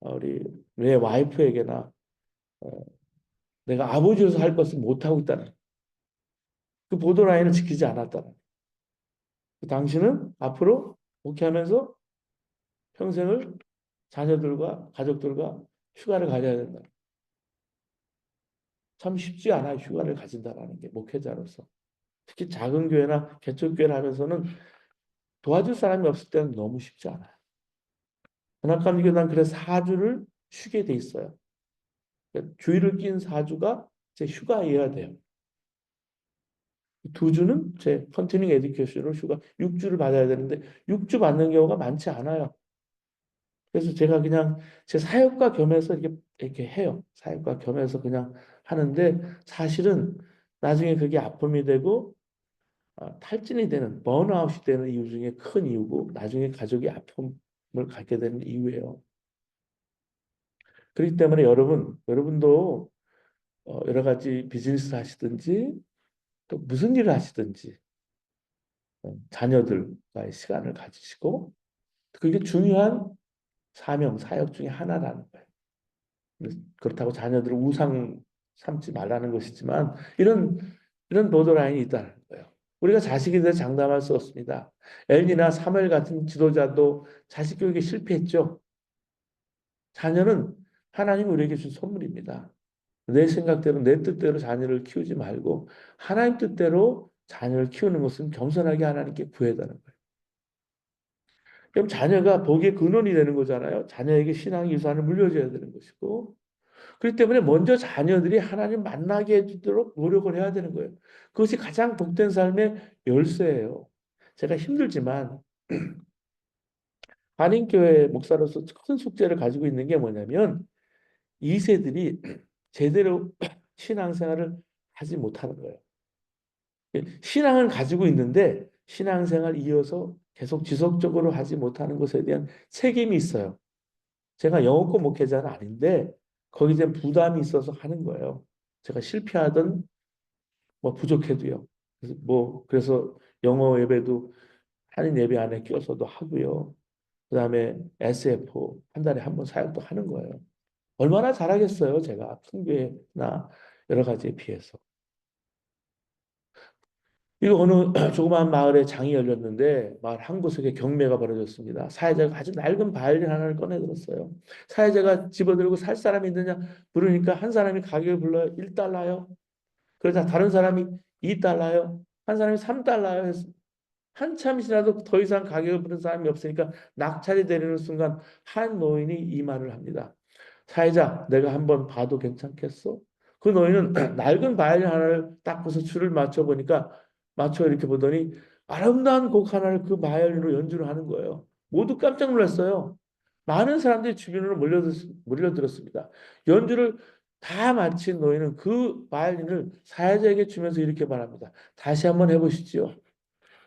우리 내 와이프에게나 어, 내가 아버지로서 할 것을 못하고 있다는 그 보드라인을 지키지 않았다는 당신은 앞으로 목회하면서 평생을 자녀들과 가족들과 휴가를 가져야 된다. 참 쉽지 않아요. 휴가를 가진다라는 게 목회자로서. 특히 작은 교회나 개척교회를 하면서는 도와줄 사람이 없을 때는 너무 쉽지 않아요. 연합감리교단 그래서 4주를 쉬게 돼 있어요. 그러니까 주일을 낀 4주가 제 휴가여야 돼요. 2주는 제 컨티닝 에듀케이션으로 휴가 6주를 받아야 되는데 6주 받는 경우가 많지 않아요. 그래서 제가 그냥 제 사역과 겸해서 이렇게 해요. 사역과 겸해서 그냥 하는데 사실은 나중에 그게 아픔이 되고 탈진이 되는 번아웃이 되는 이유 중에 큰 이유고 나중에 가족이 아픔을 갖게 되는 이유예요. 그렇기 때문에 여러분도 여러 가지 비즈니스를 하시든지 또 무슨 일을 하시든지 자녀들과의 시간을 가지시고 그게 중요한 사명, 사역 중에 하나라는 거예요. 그렇다고 자녀들을 우상 삼지 말라는 것이지만 이런 보더라인이 있다는 거예요. 우리가 자식에 대해 장담할 수 없습니다. 엘리나 사무엘 같은 지도자도 자식 교육에 실패했죠. 자녀는 하나님이 우리에게 준 선물입니다. 내 생각대로 내 뜻대로 자녀를 키우지 말고 하나님 뜻대로 자녀를 키우는 것은 겸손하게 하나님께 구해다는 거예요. 그럼 자녀가 복의 근원이 되는 거잖아요. 자녀에게 신앙의 유산을 물려줘야 되는 것이고 그렇기 때문에 먼저 자녀들이 하나님 만나게 해주도록 노력을 해야 되는 거예요. 그것이 가장 복된 삶의 열쇠예요. 제가 힘들지만 한인교회 목사로서 큰 숙제를 가지고 있는 게 뭐냐면 2세들이 제대로 신앙생활을 하지 못하는 거예요. 신앙을 가지고 있는데 신앙생활 이어서 계속 지속적으로 하지 못하는 것에 대한 책임이 있어요. 제가 영어권 목회자는 아닌데 거기에 대한 부담이 있어서 하는 거예요. 제가 실패하든 뭐 부족해도요. 그래서 영어 예배도 한인 예배 안에 껴서도 하고요. 그다음에 SF 한 달에 한 번 사역도 하는 거예요. 얼마나 잘하겠어요, 제가 큰 교회나 여러 가지에 비해서. 이거 어느 조그마한 마을에 장이 열렸는데 마을 한 구석에 경매가 벌어졌습니다. 사회자가 아주 낡은 바이올린 하나를 꺼내 들었어요. 사회자가 집어들고 살 사람이 있느냐 물으니까 한 사람이 가격을 불러요. 1달러요. 그러자 다른 사람이 2달러요. 한 사람이 3달러요. 해서 한참 지나도 더 이상 가격을 부른 사람이 없으니까 낙찰이 되는 순간 한 노인이 이 말을 합니다. 사회자, 내가 한번 봐도 괜찮겠어? 그 노인은 낡은 바이올린 하나를 딱 보서 줄을 맞춰 보니까 맞춰 이렇게 보더니 아름다운 곡 하나를 그 바이올린으로 연주를 하는 거예요. 모두 깜짝 놀랐어요. 많은 사람들이 주변으로 몰려들었습니다. 연주를 다 마친 노인은 그 바이올린을 사회자에게 주면서 이렇게 말합니다. 다시 한번 해보시지요.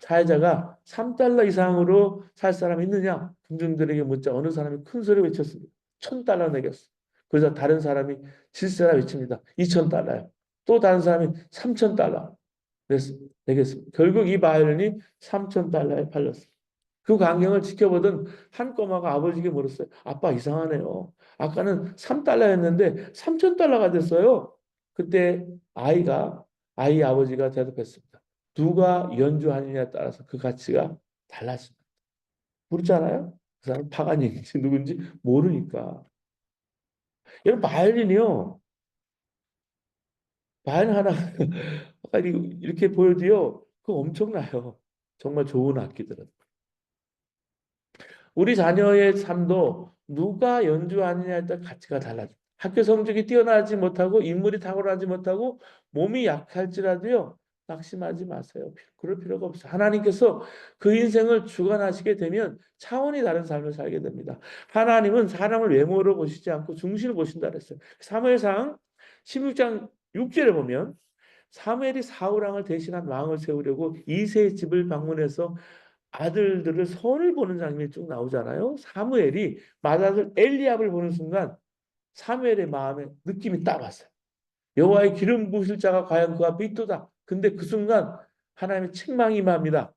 사회자가 3달러 이상으로 살 사람이 있느냐? 군중들에게 묻자 어느 사람이 큰 소리 외쳤습니다. 1,000달러 내겠어. 그래서 다른 사람이 질세라 외칩니다. 2,000달러요. 또 다른 사람이 3,000달러 내겠습니다. 결국 이 바이올린이 3,000달러에 팔렸어요. 그 광경을 지켜보던 한 꼬마가 아버지에게 물었어요. 아빠 이상하네요. 아까는 3달러였는데 3,000달러가 됐어요. 그때 아이 아버지가 대답했습니다. 누가 연주하느냐에 따라서 그 가치가 달라집니다. 모르잖아요. 그 사람 파가니인지 누군지 모르니까. 여러분 바이올린 하나 이렇게 보여도요. 그거 엄청나요. 정말 좋은 악기들은. 우리 자녀의 삶도 누가 연주하느냐에 따라 가치가 달라져. 학교 성적이 뛰어나지 못하고 인물이 탁월하지 못하고 몸이 약할지라도요. 낙심하지 마세요. 그럴 필요가 없어요. 하나님께서 그 인생을 주관하시게 되면 차원이 다른 삶을 살게 됩니다. 하나님은 사람을 외모로 보시지 않고 중심을 보신다 그랬어요. 사무엘상 16장 6절에 보면 사무엘이 사울 왕을 대신한 왕을 세우려고 이새의 집을 방문해서 아들들을 선을 보는 장면이 쭉 나오잖아요. 사무엘이 맏아들 엘리압을 보는 순간 사무엘의 마음에 느낌이 딱 왔어요. 여호와의 기름 부으실 자가 과연 그 앞에 있도다. 근데 그 순간 하나님의 책망이 임합니다.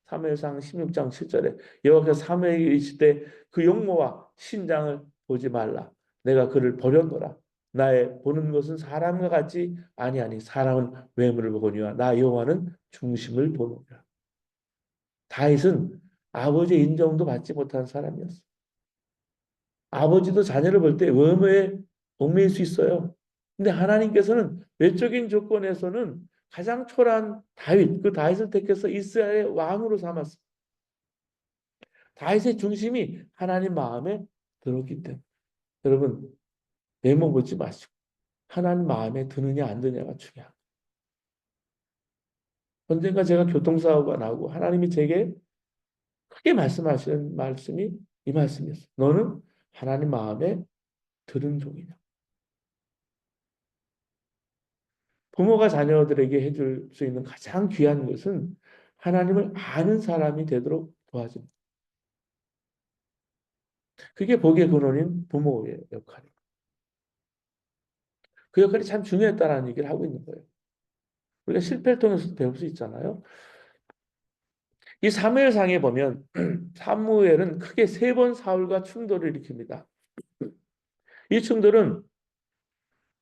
사무엘상 16장 7절에 여호와께서 사무엘에게 이르시되 그 용모와 신장을 보지 말라. 내가 그를 버렸노라. 나의 보는 것은 사람과 같지 아니하니 사람은 외모를 보거니와 나 여호와는 중심을 보느니라. 다윗은 아버지의 인정도 받지 못한 사람이었어. 아버지도 자녀를 볼 때 외모에 얽매일 수 있어요. 근데 하나님께서는 외적인 조건에서는 가장 초라한 다윗, 그 다윗을 택해서 이스라엘의 왕으로 삼았어. 다윗의 중심이 하나님 마음에 들었기 때문에. 여러분, 외모 보지 마시고 하나님 마음에 드느냐 안 드느냐가 중요합니다. 언젠가 제가 교통사고가 나고 하나님이 제게 크게 말씀하시는 말씀이 이 말씀이었어요. 너는 하나님 마음에 들은 종이냐. 부모가 자녀들에게 해줄 수 있는 가장 귀한 것은 하나님을 아는 사람이 되도록 도와줍니다. 그게 복의 근원인 부모의 역할이에요. 그 역할이 참 중요했다라는 얘기를 하고 있는 거예요. 우리가 실패를 통해서 배울 수 있잖아요. 이 사무엘상에 보면 사무엘은 크게 세 번 사울과 충돌을 일으킵니다. 이 충돌은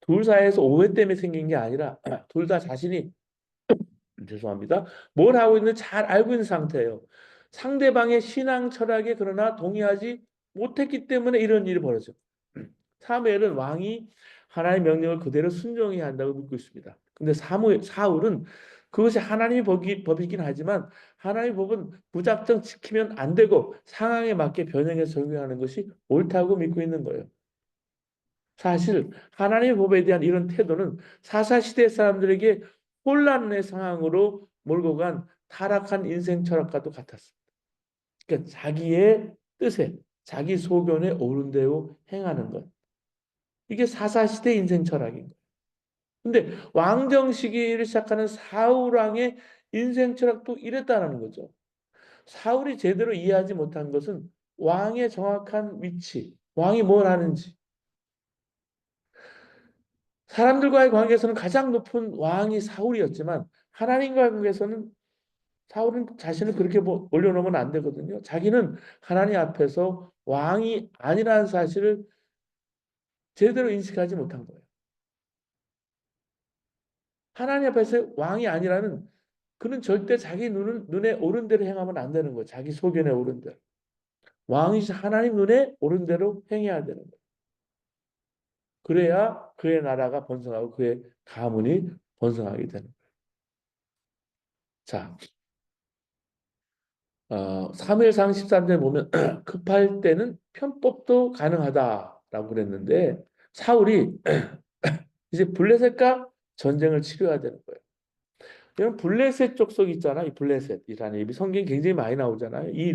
둘 사이에서 오해 때문에 생긴 게 아니라 둘 다 자신이 죄송합니다. 뭘 하고 있는지 잘 알고 있는 상태예요. 상대방의 신앙 철학에 그러나 동의하지 못했기 때문에 이런 일이 벌어져. 사무엘은 왕이 하나님의 명령을 그대로 순종해야 한다고 믿고 있습니다. 근데 사울은 그것이 하나님의 법이긴 하지만 하나님의 법은 무작정 지키면 안 되고 상황에 맞게 변형해서 적용하는 것이 옳다고 믿고 있는 거예요. 사실 하나님의 법에 대한 이런 태도는 사사시대 사람들에게 혼란의 상황으로 몰고 간 타락한 인생 철학과도 같았습니다. 그러니까 자기의 뜻에 자기 소견에 오른 대로 행하는 것. 이게 사사시대 인생 철학인 거예요. 근데 왕정 시기를 시작하는 사울 왕의 인생 철학도 이랬다라는 거죠. 사울이 제대로 이해하지 못한 것은 왕의 정확한 위치, 왕이 뭘 하는지, 사람들과의 관계에서는 가장 높은 왕이 사울이었지만 하나님과의 관계에서는 사울은 자신을 그렇게 올려놓으면 안 되거든요. 자기는 하나님 앞에서 왕이 아니라는 사실을 제대로 인식하지 못한 거예요. 하나님 앞에서 왕이 아니라는 그는 절대 자기 눈에 오른 대로 행하면 안 되는 거예요. 자기 소견에 오른 대로. 왕이 하나님 눈에 오른 대로 행해야 되는 거예요. 그래야 그의 나라가 번성하고 그의 가문이 번성하게 되는 거예요. 자, 사무엘상 13절에 보면 급할 때는 편법도 가능하다라고 그랬는데 사울이 이제 블레셋과 전쟁을 치러야 되는 거예요. 여러분 블레셋 족속 있잖아. 이 블레셋이라는 이름이 성경에 굉장히 많이 나오잖아요. 이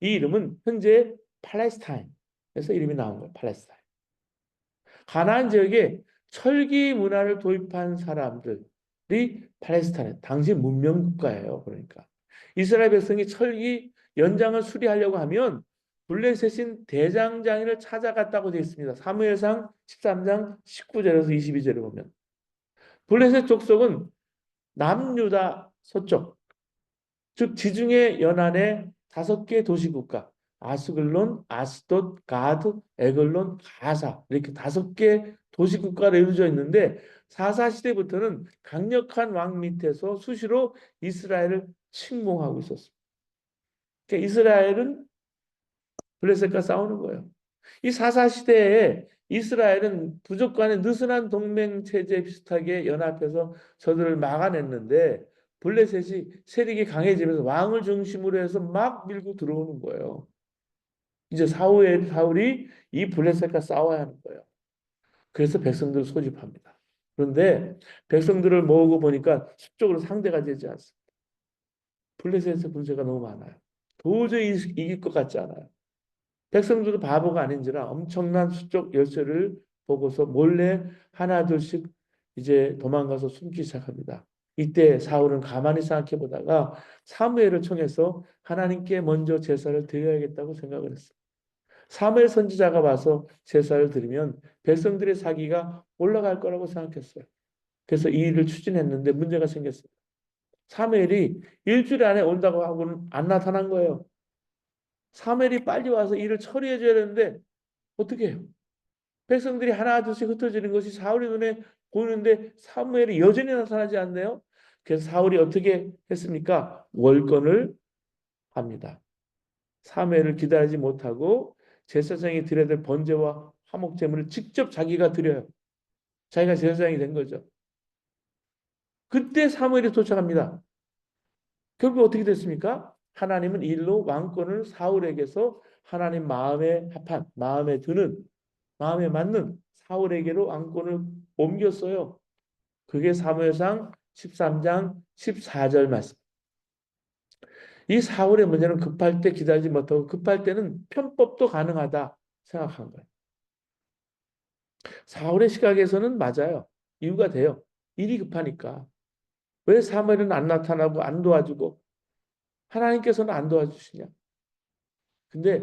이름은 현재 팔레스타인에서 이름이 나온 거예요. 팔레스타인. 가나안 지역에 철기 문화를 도입한 사람들이 팔레스타인 당시 문명 국가예요. 그러니까 이스라엘 백성이 철기 연장을 수리하려고 하면 블레셋인 대장장이를 찾아갔다고 되어 있습니다. 사무엘상 13장 19절에서 22절에 보면 블레셋 족속은 남유다 서쪽, 즉 지중해 연안의 5개 도시국가 아스글론, 아스돗, 가드, 에글론, 가사 이렇게 5개 도시국가로 이루어져 있는데 사사 시대부터는 강력한 왕 밑에서 수시로 이스라엘을 침공하고 있었습니다. 그러니까 이스라엘은 블레셋과 싸우는 거예요. 이 사사 시대에 이스라엘은 부족 간의 느슨한 동맹 체제 비슷하게 연합해서 저들을 막아냈는데 블레셋이 세력이 강해지면서 왕을 중심으로 해서 막 밀고 들어오는 거예요. 이제 사울이 이 블레셋과 싸워야 하는 거예요. 그래서 백성들을 소집합니다. 그런데 백성들을 모으고 보니까 수적으로 상대가 되지 않습니다. 블레셋의 군세가 너무 많아요. 도저히 이길 것 같지 않아요. 백성들도 바보가 아닌지라 엄청난 수적 열세를 보고서 몰래 하나둘씩 이제 도망가서 숨기 시작합니다. 이때 사울은 가만히 생각해 보다가 사무엘을 청해서 하나님께 먼저 제사를 드려야겠다고 생각을 했어요. 사무엘 선지자가 와서 제사를 드리면 백성들의 사기가 올라갈 거라고 생각했어요. 그래서 이 일을 추진했는데 문제가 생겼어요. 사무엘이 일주일 안에 온다고 하고는 안 나타난 거예요. 사무엘이 빨리 와서 일을 처리해 줘야 되는데 어떻게 해요? 백성들이 하나 둘씩 흩어지는 것이 사울의 눈에 보이는데 사무엘이 여전히 나타나지 않네요. 그래서 사울이 어떻게 했습니까? 월권을 합니다. 사무엘을 기다리지 못하고 제사장이 드려야 될 번제와 화목 제물을 직접 자기가 드려요. 자기가 제사장이 된 거죠. 그때 사무엘이 도착합니다. 결국 어떻게 됐습니까? 하나님은 일로 왕권을 사울에게서 하나님 마음에 합한, 마음에 맞는 사울에게로 왕권을 옮겼어요. 그게 사무엘상 13장 14절 말씀. 이 사울의 문제는 급할 때 기다리지 못하고 급할 때는 편법도 가능하다 생각한 거예요. 사울의 시각에서는 맞아요. 이유가 돼요. 일이 급하니까. 왜 사무엘은 안 나타나고 안 도와주고 하나님께서는 안 도와주시냐? 근데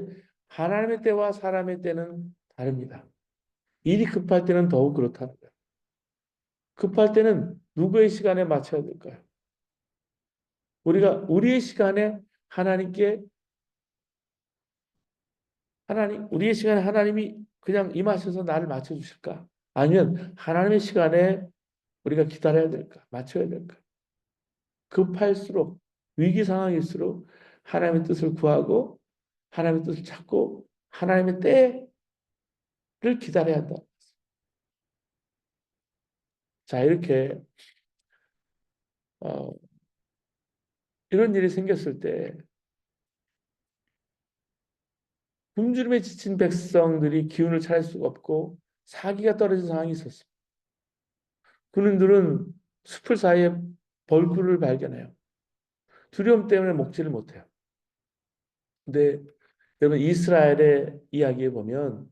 하나님의 때와 사람의 때는 다릅니다. 일이 급할 때는 더욱 그렇다는 거예요. 급할 때는 누구의 시간에 맞춰야 될까요? 우리가 우리의 시간에 하나님께 우리의 시간에 하나님이 그냥 임하셔서 나를 맞춰 주실까? 아니면 하나님의 시간에 우리가 기다려야 될까? 맞춰야 될까? 급할수록 위기 상황일수록 하나님의 뜻을 구하고 하나님의 뜻을 찾고 하나님의 때를 기다려야 한다. 자, 이렇게 어, 이런 일이 생겼을 때 굶주림에 지친 백성들이 기운을 차릴 수가 없고 사기가 떨어진 상황이 있었어요. 군인들은 숲을 사이에 벌꿀을 발견해요. 두려움 때문에 먹지를 못해요. 근데 여러분 이스라엘의 이야기에 보면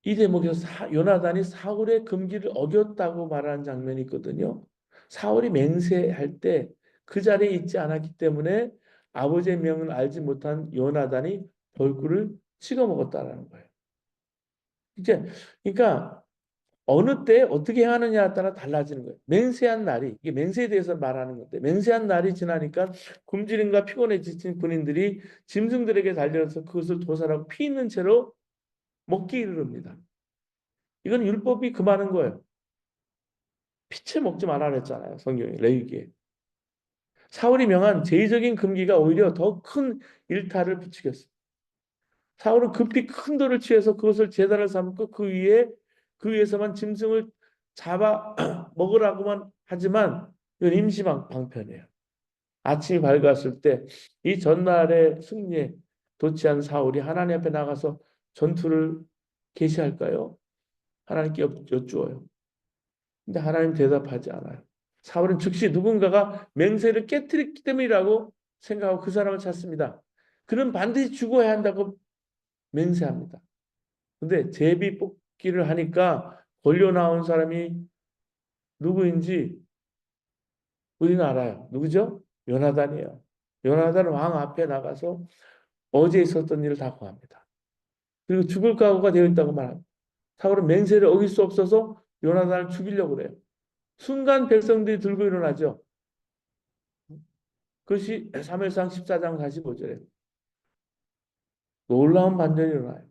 이 대목에서 요나단이 사울의 금기를 어겼다고 말하는 장면이 있거든요. 사울이 맹세할 때 그 자리에 있지 않았기 때문에 아버지의 명을 알지 못한 요나단이 벌꿀을 찍어 먹었다라는 거예요. 이제 그러니까 어느 때 어떻게 행하느냐에 따라 달라지는 거예요. 맹세한 날이 이게 맹세에 대해서 말하는 건데 맹세한 날이 지나니까 굶주림과 피곤에 지친 군인들이 짐승들에게 달려서 그것을 도살하고 피 있는 채로 먹기 이르릅니다. 이건 율법이 금하는 거예요. 피채 먹지 말라 그랬잖아요. 성경에 레위기에. 사울이 명한 제의적인 금기가 오히려 더 큰 일탈을 부추겼어요. 사울은 급히 큰 돌을 취해서 그것을 제단을 삼고 그 위에서만 짐승을 잡아 먹으라고만 하지만 이건 임시방편이에요. 아침이 밝았을 때 이 전날의 승리에 도취한 사울이 하나님 앞에 나가서 전투를 개시할까요? 하나님께 여쭈어요. 근데 하나님 대답하지 않아요. 사울은 즉시 누군가가 맹세를 깨뜨렸기 때문이라고 생각하고 그 사람을 찾습니다. 그는 반드시 죽어야 한다고 맹세합니다. 근데 제비 뽑기를 하니까 걸려 나온 사람이 누구인지 우리는 알아요. 누구죠? 요나단이에요. 요나단은 왕 앞에 나가서 어제 있었던 일을 다 고합니다. 그리고 죽을 각오가 되어 있다고 말합니다. 사울은 맹세를 어길 수 없어서 요나단을 죽이려고 그래요. 순간 백성들이 들고 일어나죠. 그것이 사무엘상 14장 45절에 놀라운 반전이 일어나요.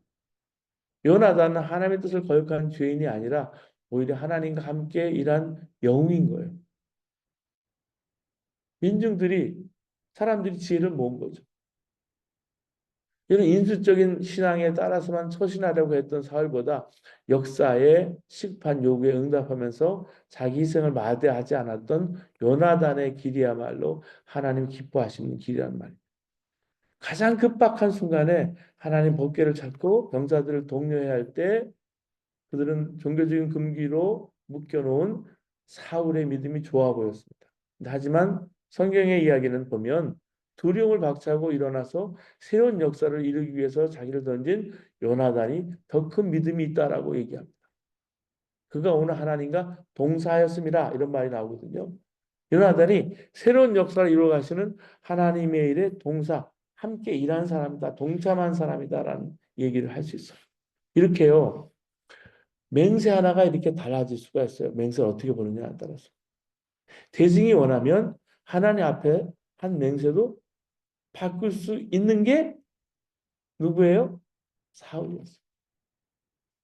요나단은 하나님의 뜻을 거역한 죄인이 아니라 오히려 하나님과 함께 일한 영웅인 거예요. 민중들이 사람들이 지혜를 모은 거죠. 이런 인수적인 신앙에 따라서만 처신하려고 했던 사울보다 역사의 심판 요구에 응답하면서 자기 희생을 마다하지 않았던 요나단의 길이야말로 하나님 기뻐하시는 길이란 말이에요. 가장 급박한 순간에 하나님 법궤를 찾고 병사들을 독려해야 할 때 그들은 종교적인 금기로 묶여놓은 사울의 믿음이 좋아 보였습니다. 하지만 성경의 이야기는 보면 두려움을 박차고 일어나서 새로운 역사를 이루기 위해서 자기를 던진 요나단이 더 큰 믿음이 있다라고 얘기합니다. 그가 오늘 하나님과 동사하였습니다. 이런 말이 나오거든요. 요나단이 새로운 역사를 이루어 가시는 하나님의 일에 동사, 함께 일한 사람이다, 동참한 사람이다라는 얘기를 할 수 있어요. 이렇게요. 맹세 하나가 이렇게 달라질 수가 있어요. 맹세를 어떻게 보느냐에 따라서. 대승이 원하면 하나님 앞에 한 맹세도 바꿀 수 있는 게 누구예요? 사울이었어요.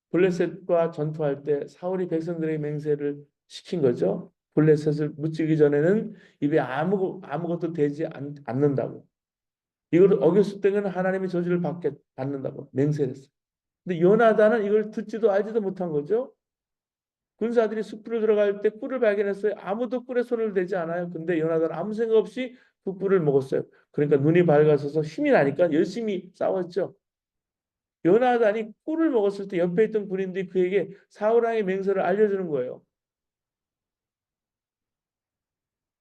블레셋과 전투할 때 사울이 백성들에게 맹세를 시킨 거죠. 블레셋을 무찌기 전에는 입에 아무것도 되지 않는다고. 이걸 어겼을 때는 하나님의 저주를 받는다고 맹세를 했어요. 근데 요나단은 이걸 듣지도 알지도 못한 거죠. 군사들이 숯불을 들어갈 때 꿀을 발견했어요. 아무도 꿀에 손을 대지 않아요. 근데 요나단 아무 생각 없이 그 꿀을 먹었어요. 그러니까 눈이 밝아져서 힘이 나니까 열심히 싸웠죠. 요나단이 꿀을 먹었을 때 옆에 있던 군인들이 그에게 사울왕의 맹세를 알려주는 거예요.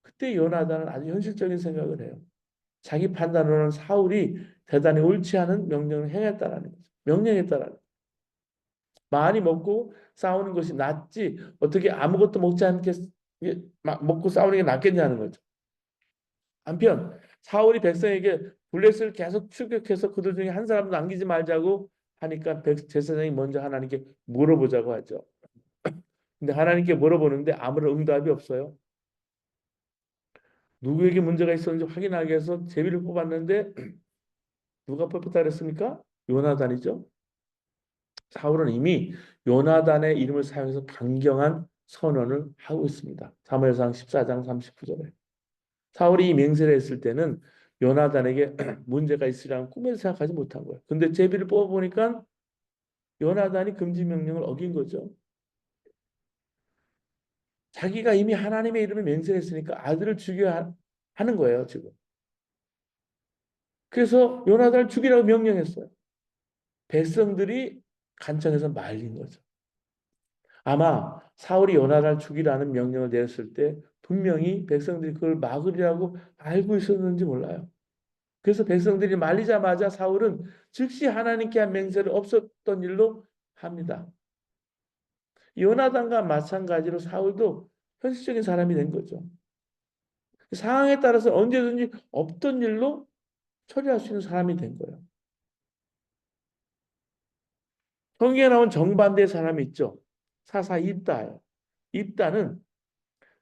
그때 요나단은 아주 현실적인 생각을 해요. 자기 판단으로는 사울이 대단히 옳지 않은 명령을 행했다라는 거죠. 명령했다라는 거죠. 많이 먹고 싸우는 것이 낫지 어떻게 아무것도 먹지 않게 먹고 싸우는 게 낫겠냐는 거죠. 한편 사울이 백성에게 블레셋을 계속 추격해서 그들 중에 한 사람도 남기지 말자고 하니까 제사장이 먼저 하나님께 물어보자고 하죠. 근데 하나님께 물어보는데 아무런 응답이 없어요. 누구에게 문제가 있었는지 확인하기 위해서 제비를 뽑았는데 누가 뽑혔다 그랬습니까? 요나단이죠. 사울은 이미 요나단의 이름을 사용해서 강경한 선언을 하고 있습니다. 사무엘상 14장 39절에. 사울이 이 맹세를 했을 때는 요나단에게 문제가 있으리라는 꿈에도 생각하지 못한 거예요. 근데 제비를 뽑아보니까 요나단이 금지 명령을 어긴 거죠. 자기가 이미 하나님의 이름을 맹세했으니까 아들을 죽여야 하는 거예요, 지금. 그래서 요나단을 죽이라고 명령했어요. 백성들이 간청해서 말린 거죠. 아마 사울이 요나단을 죽이라는 명령을 내렸을 때 분명히 백성들이 그걸 막으리라고 알고 있었는지 몰라요. 그래서 백성들이 말리자마자 사울은 즉시 하나님께 한 맹세를 없었던 일로 합니다. 요나단과 마찬가지로 사울도 현실적인 사람이 된 거죠. 상황에 따라서 언제든지 없던 일로 처리할 수 있는 사람이 된 거예요. 성경에 나온 정반대의 사람이 있죠. 사사 입다예요. 입다는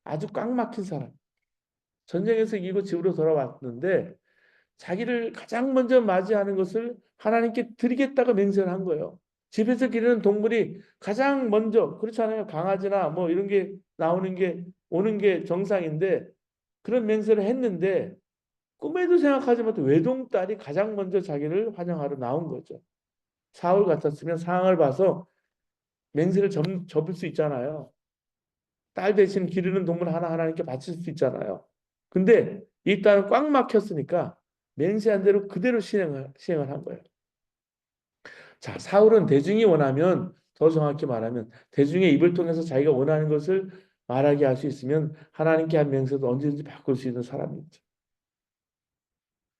아주 꽉 막힌 사람. 전쟁에서 이기고 집으로 돌아왔는데 자기를 가장 먼저 맞이하는 것을 하나님께 드리겠다고 맹세를 한 거예요. 집에서 기르는 동물이 가장 먼저 그렇잖아요. 강아지나 뭐 이런 게 나오는 게 오는 게 정상인데 그런 맹세를 했는데 꿈에도 생각하지 못한 외동딸이 가장 먼저 자기를 환영하러 나온 거죠. 사울 같았으면 상황을 봐서 맹세를 접을 수 있잖아요. 딸 대신 기르는 동물 하나하나님께 바칠 수 있잖아요. 근데 이 딸은 꽉 막혔으니까 맹세한 대로 그대로 시행을 한 거예요. 자, 사울은 대중이 원하면 더 정확히 말하면 대중의 입을 통해서 자기가 원하는 것을 말하게 할 수 있으면 하나님께 한 명세도 언제든지 바꿀 수 있는 사람이죠.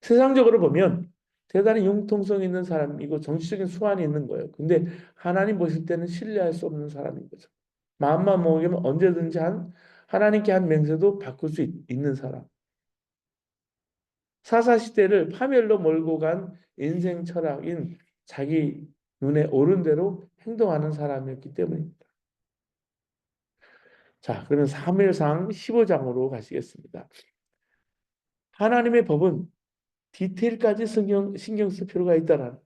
세상적으로 보면 대단히 융통성 있는 사람이고 정치적인 수완이 있는 거예요. 근데 하나님 보실 때는 신뢰할 수 없는 사람인 거죠. 마음만 먹으면 언제든지 하나님께 한 맹세도 바꿀 수 있는 사람. 사사시대를 파멸로 몰고 간 인생 철학인 자기 눈에 오른 대로 행동하는 사람이었기 때문입니다. 자, 그러면 사무엘상 15장으로 가시겠습니다. 하나님의 법은 디테일까지 신경 쓸 필요가 있다라는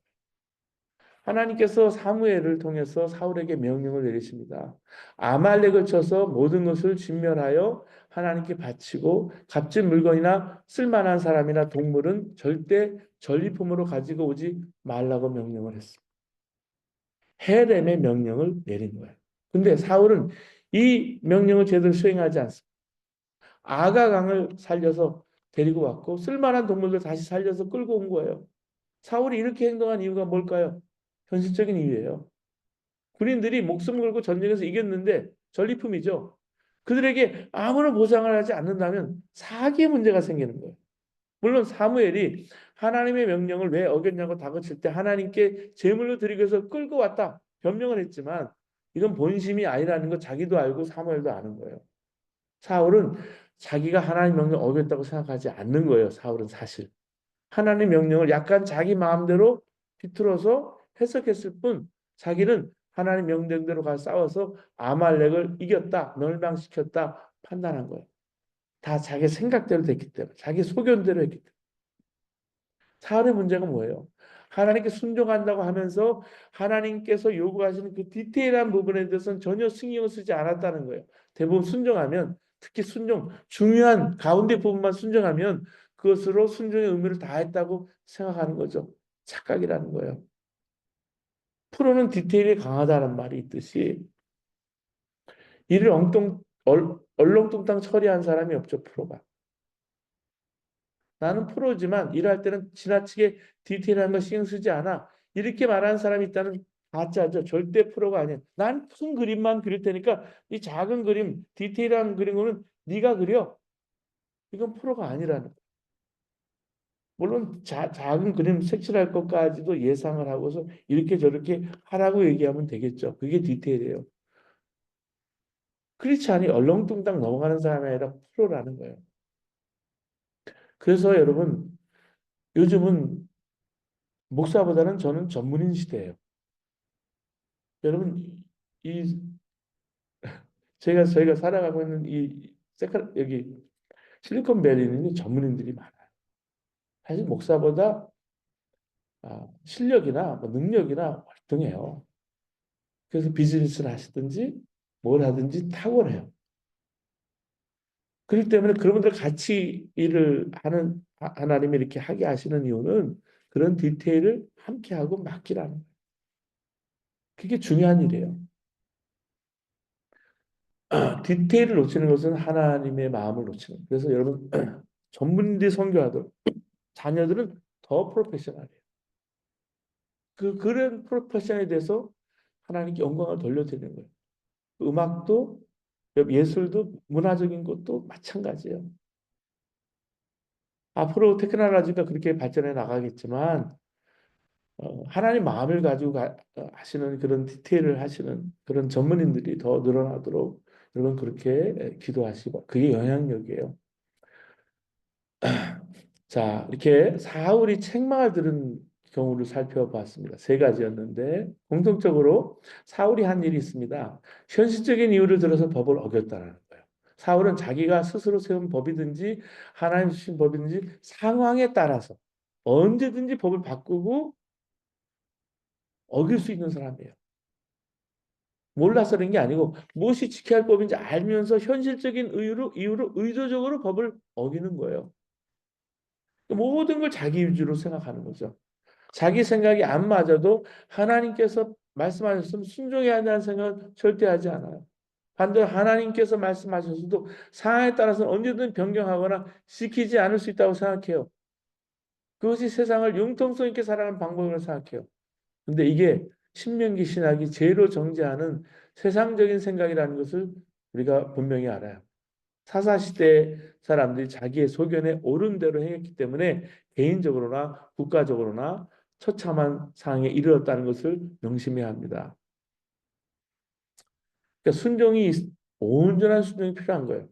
하나님께서 사무엘을 통해서 사울에게 명령을 내리십니다. 아말렉을 쳐서 모든 것을 진멸하여 하나님께 바치고 값진 물건이나 쓸만한 사람이나 동물은 절대 전리품으로 가지고 오지 말라고 명령을 했습니다. 헤렘의 명령을 내린 거예요. 근데 사울은 이 명령을 제대로 수행하지 않습니다. 아가강을 살려서 데리고 왔고 쓸만한 동물들 다시 살려서 끌고 온 거예요. 사울이 이렇게 행동한 이유가 뭘까요? 현실적인 이유예요. 군인들이 목숨 걸고 전쟁에서 이겼는데 전리품이죠. 그들에게 아무런 보상을 하지 않는다면 사기의 문제가 생기는 거예요. 물론 사무엘이 하나님의 명령을 왜 어겼냐고 다그칠 때 하나님께 제물로 드리기 위해서 끌고 왔다 변명을 했지만 이건 본심이 아니라는 거 자기도 알고 사무엘도 아는 거예요. 사울은 자기가 하나님 명령 어겼다고 생각하지 않는 거예요. 사울은 사실. 하나님 명령을 약간 자기 마음대로 비틀어서 해석했을 뿐 자기는 하나님 명령대로 가서 싸워서 아말렉을 이겼다, 멸망시켰다 판단한 거예요. 다 자기 생각대로 됐기 때문에, 자기 소견대로 했기 때문에. 사울의 문제가 뭐예요? 하나님께 순종한다고 하면서 하나님께서 요구하시는 그 디테일한 부분에 대해서는 전혀 신경을 쓰지 않았다는 거예요. 대부분 순종하면 특히 중요한 가운데 부분만 순종하면 그것으로 순종의 의미를 다했다고 생각하는 거죠. 착각이라는 거예요. 프로는 디테일이 강하다는 말이 있듯이 일을 얼렁뚱땅 처리한 사람이 없죠, 프로가. 나는 프로지만 일할 때는 지나치게 디테일한 거 신경 쓰지 않아. 이렇게 말하는 사람이 있다는 가짜죠. 절대 프로가 아니야. 난 큰 그림만 그릴 테니까 이 작은 그림, 디테일한 그림은 네가 그려. 이건 프로가 아니라는 거야. 물론 작은 그림 색칠할 것까지도 예상을 하고서 이렇게 저렇게 하라고 얘기하면 되겠죠. 그게 디테일이에요. 그렇지 않니 얼렁뚱땅 넘어가는 사람이 아니라 프로라는 거예요. 그래서 여러분 요즘은 목사보다는 저는 전문인 시대예요. 여러분 이 저희가 살아가고 있는 이 여기 실리콘밸리는 전문인들이 많아요. 사실 목사보다 실력이나 뭐 능력이나 월등해요. 그래서 비즈니스를 하시든지 뭘 하든지 탁월해요. 그렇기 때문에 그분들 같이 일을 하는 하나님이 이렇게 하게 하시는 이유는 그런 디테일을 함께 하고 맡기라는 거예요. 그게 중요한 일이에요. 디테일을 놓치는 것은 하나님의 마음을 놓치는 거예요. 그래서 여러분 전문인들이 선교하도록 자녀들은 더 프로페셔널해요. 그런 프로페셔널에 대해서 하나님께 영광을 돌려드리는 거예요. 음악도 예술도 문화적인 것도 마찬가지예요. 앞으로 테크놀로지가 그렇게 발전해 나가겠지만 하나님 마음을 가지고 하시는 그런 디테일을 하시는 그런 전문인들이 더 늘어나도록 여러분 그렇게 기도하시고 그게 영향력이에요. 자, 이렇게 사울이 책망을 들은 경우를 살펴봤습니다. 세 가지였는데 공통적으로 사울이 한 일이 있습니다. 현실적인 이유를 들어서 법을 어겼다는 거예요. 사울은 자기가 스스로 세운 법이든지 하나님 주신 법이든지 상황에 따라서 언제든지 법을 바꾸고 어길 수 있는 사람이에요. 몰라서 그런 게 아니고 무엇이 지켜야 할 법인지 알면서 현실적인 이유로 의도적으로 법을 어기는 거예요. 모든 걸 자기 위주로 생각하는 거죠. 자기 생각이 안 맞아도 하나님께서 말씀하셨으면 순종해야 한다는 생각은 절대 하지 않아요. 반대로 하나님께서 말씀하셨어도 상황에 따라서 언제든 변경하거나 지키지 않을 수 있다고 생각해요. 그것이 세상을 융통성 있게 살아가는 방법이라고 생각해요. 근데 이게 신명기 신학이 죄로 정죄하는 세상적인 생각이라는 것을 우리가 분명히 알아요. 사사시대 사람들이 자기의 소견에 옳은 대로 행했기 때문에 개인적으로나 국가적으로나 처참한 상황에 이르렀다는 것을 명심해야 합니다. 그러니까 온전한 순종이 필요한 거예요.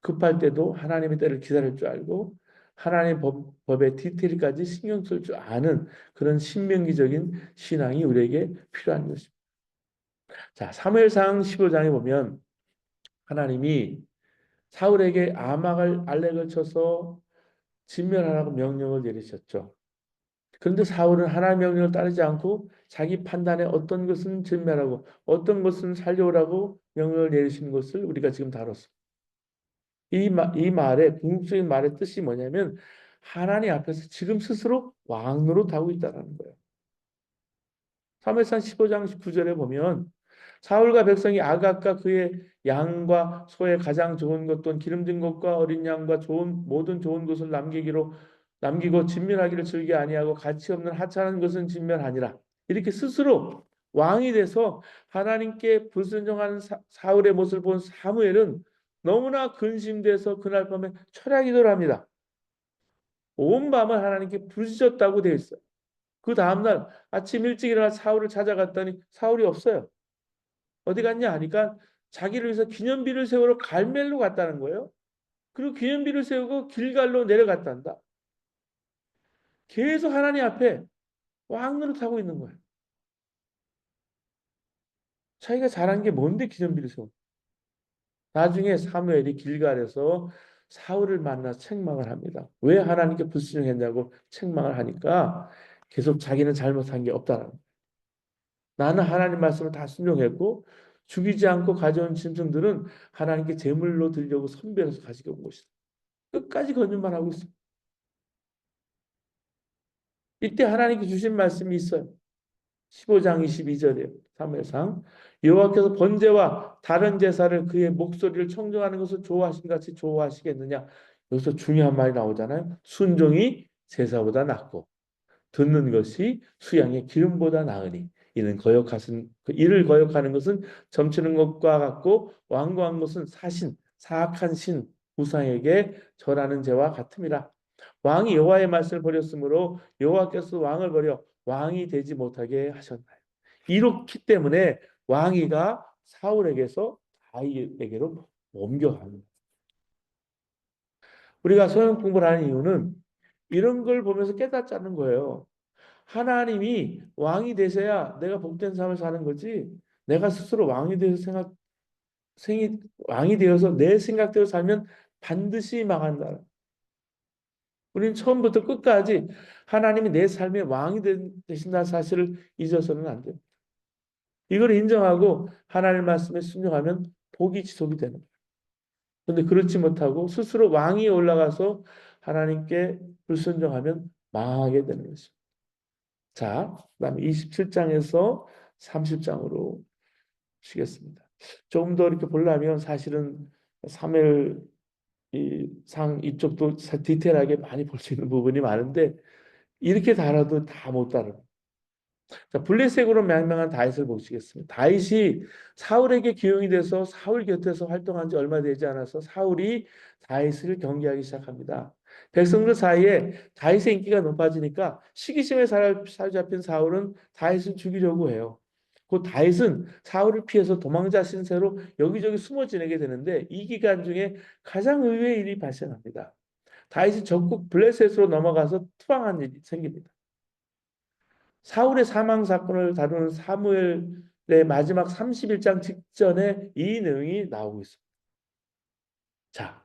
급할 때도 하나님의 때를 기다릴 줄 알고 하나님의 법의 디테일까지 신경 쓸 줄 아는 그런 신명기적인 신앙이 우리에게 필요한 것입니다. 자, 사무엘상 15장에 보면 하나님이 사울에게 아막을 알렉을 쳐서 진멸하라고 명령을 내리셨죠. 그런데 사울은 하나님의 명령을 따르지 않고 자기 판단에 어떤 것은 진멸하고 어떤 것은 살려오라고 명령을 내리신 것을 우리가 지금 다뤘습니다. 이 말의 궁극적인 말의 뜻이 뭐냐면 하나님 앞에서 지금 스스로 왕 노릇하고 있다는 거예요. 사무엘상 15장 9절에 보면 사울과 백성이 아각과 그의 양과 소의 가장 좋은 것 또는 기름진 것과 어린 양과 모든 좋은 것을 남기고 진멸하기를 즐겨 아니하고 가치 없는 하찮은 것은 진멸하니라. 이렇게 스스로 왕이 돼서 하나님께 불순종하는 사울의 모습을 본 사무엘은 너무나 근심돼서 그날 밤에 철야기도를 합니다. 온 밤을 하나님께 부르짖었다고 되어 있어요. 그 다음날 아침 일찍 일어나 사울을 찾아갔더니 사울이 없어요. 어디 갔냐 하니까 자기를 위해서 기념비를 세우러 갈멜로 갔다는 거예요. 그리고 기념비를 세우고 길갈로 내려갔단다. 계속 하나님 앞에 왕 노릇하고 있는 거예요. 자기가 잘한 게 뭔데 기념비를 세워? 나중에 사무엘이 길갈에서 사울을 만나 책망을 합니다. 왜 하나님께 불순종했냐고 책망을 하니까 계속 자기는 잘못한 게 없다는 거예요. 나는 하나님 말씀을 다 순종했고 죽이지 않고 가져온 짐승들은 하나님께 제물로 드리려고 선별해서 가지고 온 것이다. 끝까지 거짓말하고 있어요. 이때 하나님께 주신 말씀이 있어요. 15장 22절이에요. 사무엘상 여호와께서 번제와 다른 제사를 그의 목소리를 청정하는 것을 좋아하신 같이 좋아하시겠느냐. 여기서 중요한 말이 나오잖아요. 순종이 제사보다 낫고 듣는 것이 수양의 기름보다 나으니 이를 거역하는 것은 점치는 것과 같고 완고한 것은 사악한 신 우상에게 절하는 죄와 같음이라. 왕이 여호와의 말씀을 버렸으므로 여호와께서 왕을 버려 왕이 되지 못하게 하셨나요. 이렇기 때문에 왕위가 사울에게서 다윗에게로 옮겨가는. 우리가 성경 공부를 하는 이유는 이런 걸 보면서 깨닫자는 거예요. 하나님이 왕이 되셔야 내가 복된 삶을 사는 거지. 내가 스스로 왕이 되어서 내 생각대로 살면 반드시 망한다. 우리는 처음부터 끝까지 하나님이 내 삶의 왕이 되신다는 사실을 잊어서는 안 돼요. 이걸 인정하고 하나님 말씀에 순종하면 복이 지속이 되는 거예요. 그런데 그렇지 못하고 스스로 왕이 올라가서 하나님께 불순종하면 망하게 되는 것입니다. 자, 그다음에 27장에서 30장으로 쉬겠습니다. 조금 더 이렇게 보려면 사실은 3일 상 이쪽도 디테일하게 많이 볼 수 있는 부분이 많은데 이렇게 달아도 다 못 달아요. 자, 블레셋으로 명명한 다윗을 보시겠습니다. 다윗이 사울에게 기용이 돼서 사울 곁에서 활동한 지 얼마 되지 않아서 사울이 다윗을 경계하기 시작합니다. 백성들 사이에 다윗의 인기가 높아지니까 시기심에 사로잡힌 사울은 다윗을 죽이려고 해요. 그 다윗은 사울을 피해서 도망자 신세로 여기저기 숨어 지내게 되는데 이 기간 중에 가장 의외의 일이 발생합니다. 다윗이 적국 블레셋으로 넘어가서 투항한 일이 생깁니다. 사울의 사망 사건을 다루는 사무엘의 마지막 31장 직전에 이 내용이 나오고 있습니다. 자,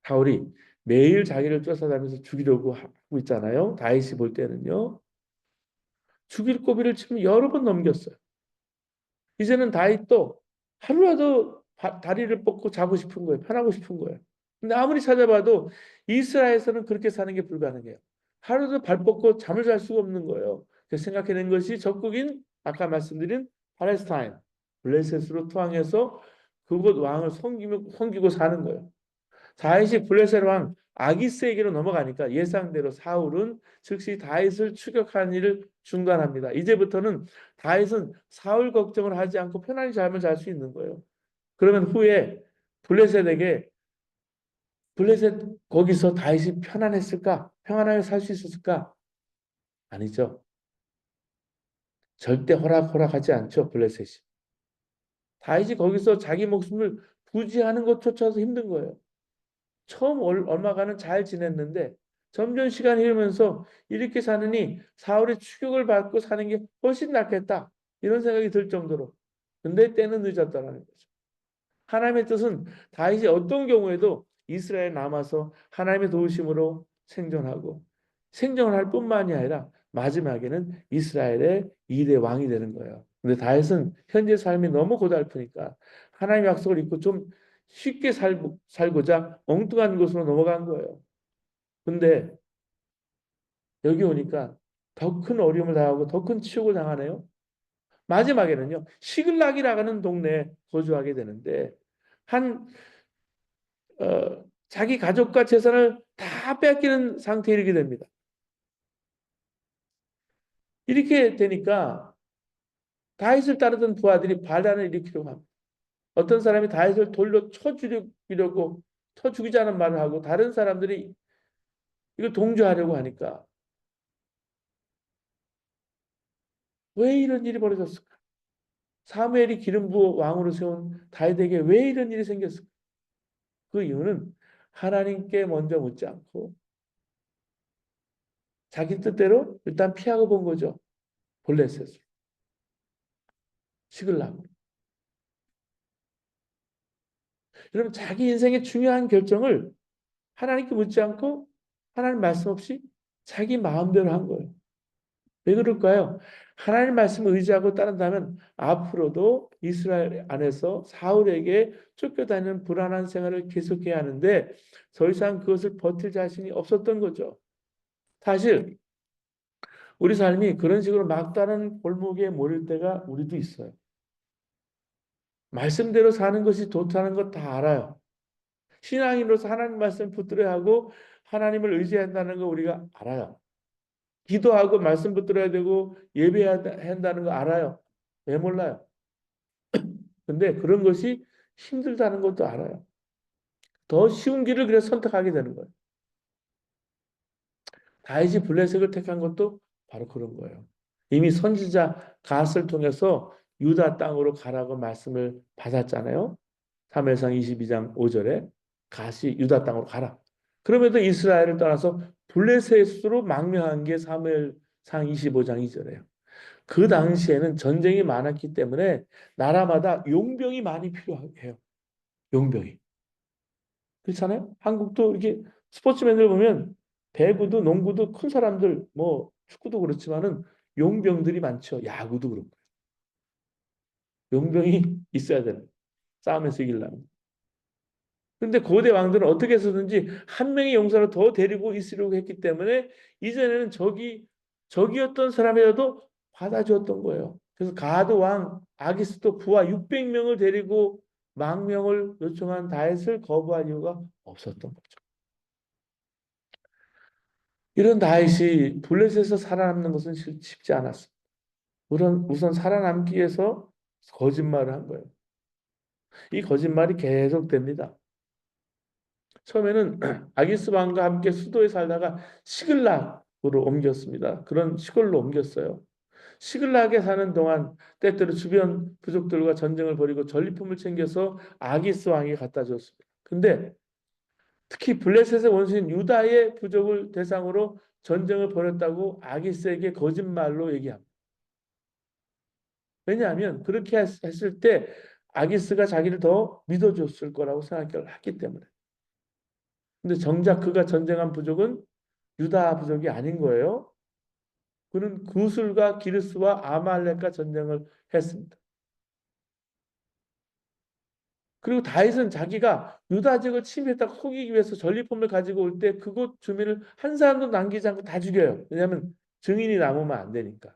사울이 매일 자기를 쫓아다니면서 죽이려고 하고 있잖아요. 다윗이 볼 때는요. 죽일 고비를 지금 여러 번 넘겼어요. 이제는 다윗도 하루라도 다리를 뻗고 자고 싶은 거예요. 편하고 싶은 거예요. 근데 아무리 찾아봐도 이스라엘에서는 그렇게 사는 게 불가능해요. 하루도 발 뻗고 잠을 잘 수가 없는 거예요. 그래서 생각해낸 것이 적국인 아까 말씀드린 팔레스타인 블레셋으로 투항해서 그곳 왕을 섬기고 사는 거예요. 다윗이 블레셋 왕 아기스에게로 넘어가니까 예상대로 사울은 즉시 다윗을 추격하는 일을 중단합니다. 이제부터는 다윗은 사울 걱정을 하지 않고 편안히 잠을 잘 수 있는 거예요. 그러면 후에 블레셋에게 블레셋 거기서 다윗이 편안했을까? 평안하게 살 수 있었을까? 아니죠. 절대 호락호락하지 않죠. 블레셋이. 다윗이 거기서 자기 목숨을 부지하는 것조차도 힘든 거예요. 처음 얼마간은 잘 지냈는데 점점 시간이 흐르면서 이렇게 사느니 사울의 추격을 받고 사는 게 훨씬 낫겠다. 이런 생각이 들 정도로. 근데 때는 늦었다라는 거죠. 하나님의 뜻은 다윗이 어떤 경우에도 이스라엘에 남아서 하나님의 도우심으로 생존하고 생존을 할 뿐만이 아니라 마지막에는 이스라엘의 2대 왕이 되는 거예요. 근데 다윗은 현재 삶이 너무 고달프니까 하나님의 약속을 잊고 좀 쉽게 살고자 엉뚱한 곳으로 넘어간 거예요. 근데 여기 오니까 더 큰 어려움을 당하고 더 큰 치욕을 당하네요. 마지막에는요, 시글락이라는 동네에 거주하게 되는데 한 자기 가족과 재산을 다 뺏기는 상태에 이르게 됩니다. 이렇게 되니까 다윗을 따르던 부하들이 반란을 일으키려고 합니다. 어떤 사람이 다윗을 돌로 쳐 죽이려고 쳐 죽이자는 말을 하고 다른 사람들이 이거 동조하려고 하니까 왜 이런 일이 벌어졌을까? 사무엘이 기름 부어 왕으로 세운 다윗에게 왜 이런 일이 생겼을까? 그 이유는 하나님께 먼저 묻지 않고 자기 뜻대로 일단 피하고 본 거죠. 블레셋을. 시글락. 여러분 자기 인생의 중요한 결정을 하나님께 묻지 않고 하나님 말씀 없이 자기 마음대로 한 거예요. 왜 그럴까요? 하나님 말씀을 의지하고 따른다면 앞으로도 이스라엘 안에서 사울에게 쫓겨다니는 불안한 생활을 계속해야 하는데 더 이상 그것을 버틸 자신이 없었던 거죠. 사실 우리 삶이 그런 식으로 막다른 골목에 몰릴 때가 우리도 있어요. 말씀대로 사는 것이 좋다는 것 다 알아요. 신앙인으로서 하나님 말씀 붙들어야 하고 하나님을 의지한다는 거 우리가 알아요. 기도하고 말씀 붙들어야 되고 예배해야 한다는 거 알아요. 왜 몰라요? 근데 그런 것이 힘들다는 것도 알아요. 더 쉬운 길을 그래서 선택하게 되는 거예요. 다윗이 블레셋을 택한 것도 바로 그런 거예요. 이미 선지자 갓을 통해서 유다 땅으로 가라고 말씀을 받았잖아요. 사무엘상 22장 5절에 갓이 유다 땅으로 가라. 그럼에도 이스라엘을 떠나서 블레셋으로 망명한 게 사무엘상 25장 2절에요. 그 당시에는 전쟁이 많았기 때문에 나라마다 용병이 많이 필요해요. 용병이. 그렇잖아요? 한국도 이렇게 스포츠맨들 보면 배구도 농구도 큰 사람들 뭐 축구도 그렇지만은 용병들이 많죠. 야구도 그렇고. 용병이 있어야 되는. 싸움에서 이기려면. 근데 고대 왕들은 어떻게 해서든지 한 명의 용사를 더 데리고 있으려고 했기 때문에 이전에는 적이었던 사람이라도 받아주었던 거예요. 그래서 가드 왕 아기스도 부하 600명을 데리고 망명을 요청한 다윗을 거부한 이유가 없었던 거죠. 이런 다윗이 블레셋에서 살아남는 것은 쉽지 않았어요. 우선 살아남기 위해서 거짓말을 한 거예요. 이 거짓말이 계속됩니다. 처음에는 아기스 왕과 함께 수도에 살다가 시글락으로 옮겼습니다. 그런 시골로 옮겼어요. 시글락에 사는 동안 때때로 주변 부족들과 전쟁을 벌이고 전리품을 챙겨서 아기스 왕이 갖다 줬습니다. 근데 특히 블레셋의 원수인 유다의 부족을 대상으로 전쟁을 벌였다고 아기스에게 거짓말로 얘기합니다. 왜냐하면 그렇게 했을 때 아기스가 자기를 더 믿어줬을 거라고 생각했기 때문에. 근데 정작 그가 전쟁한 부족은 유다 부족이 아닌 거예요. 그는 구술과 기르스와 아말렉과 전쟁을 했습니다. 그리고 다윗은 자기가 유다 지역을 침입했다고 속이기 위해서 전리품을 가지고 올 때 그곳 주민을 한 사람도 남기지 않고 다 죽여요. 왜냐하면 증인이 남으면 안 되니까.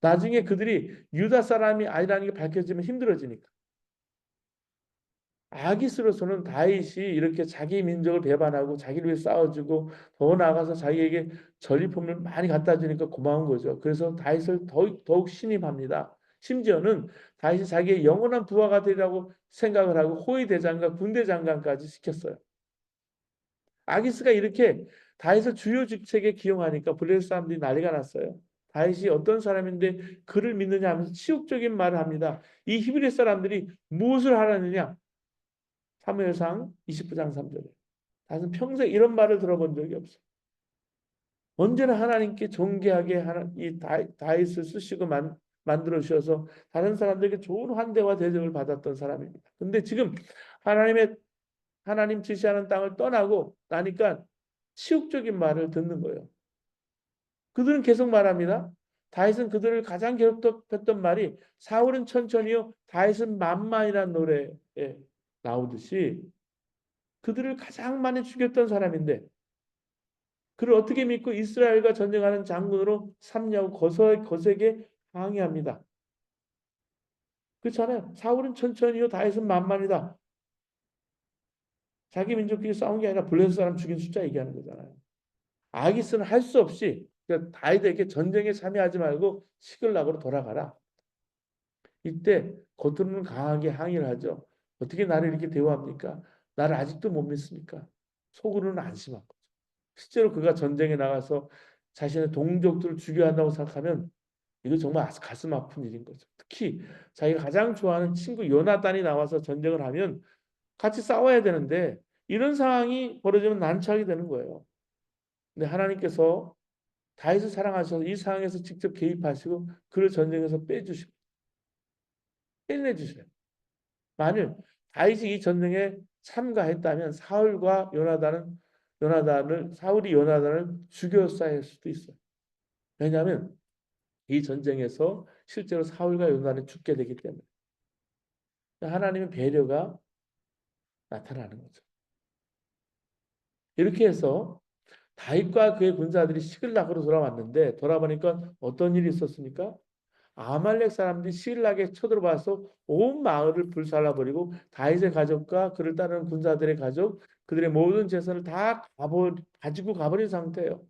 나중에 그들이 유다 사람이 아니라는 게 밝혀지면 힘들어지니까. 아기스로서는 다윗이 이렇게 자기 민족을 배반하고 자기를 위해 싸워주고 더 나아가서 자기에게 전리품을 많이 갖다 주니까 고마운 거죠. 그래서 다윗을 더욱 신임합니다. 심지어는 다윗이 자기의 영원한 부하가 되리라고 생각을 하고 호위 대장과 군대 장관까지 시켰어요. 아기스가 이렇게 다윗을 주요 직책에 기용하니까 블레셋 사람들이 난리가 났어요. 다윗이 어떤 사람인데 그를 믿느냐 하면서 치욕적인 말을 합니다. 이 히브리 사람들이 무엇을 하라느냐? 사무엘상 29장 3절에. 다윗은 평생 이런 말을 들어본 적이 없어요. 언제나 하나님께 존귀하게 이 다윗을 쓰시고 만들어 주셔서 다른 사람들에게 좋은 환대와 대접을 받았던 사람입니다. 근데 지금 하나님 지시하는 땅을 떠나고 나니까 치욕적인 말을 듣는 거예요. 그들은 계속 말합니다. 다윗은 그들을 가장 괴롭혔던 말이 사울은 천천히요 다윗은 만만이라는 노래에 나오듯이 그들을 가장 많이 죽였던 사람인데 그를 어떻게 믿고 이스라엘과 전쟁하는 장군으로 삼냐고 거세게 항의합니다. 그렇잖아요. 사울은 천천히요 다윗은 만만이다. 자기 민족끼리 싸운 게 아니라 블레셋 사람 죽인 숫자 얘기하는 거잖아요. 아기스는 할 수 없이 다윗에게 전쟁에 참여하지 말고 시글락으로 돌아가라. 이때 겉으로는 강하게 항의를 하죠. 어떻게 나를 이렇게 대우합니까? 나를 아직도 못 믿습니까? 속으로는 안심한 거죠. 실제로 그가 전쟁에 나가서 자신의 동족들을 죽여야 한다고 생각하면 이거 정말 가슴 아픈 일인 거죠. 특히 자기가 가장 좋아하는 친구 요나단이 나와서 전쟁을 하면 같이 싸워야 되는데 이런 상황이 벌어지면 난처하게 되는 거예요. 근데 하나님께서 다윗을 사랑하셔서 이 상황에서 직접 개입하시고 그를 전쟁에서 빼주시고 빼내주셔요. 만일 다윗이 이 전쟁에 참가했다면 사울이 요나단을 죽였어야 할 수도 있어요. 왜냐하면 이 전쟁에서 실제로 사울과 요나단이 죽게 되기 때문에 하나님의 배려가 나타나는 거죠. 이렇게 해서 다윗과 그의 군사들이 시글락으로 돌아왔는데 돌아보니까 어떤 일이 있었습니까? 아말렉 사람들이 시글락에 쳐들어와서 온 마을을 불살라버리고 다윗의 가족과 그를 따르는 군사들의 가족, 그들의 모든 재산을 다 가지고 가버린 상태예요.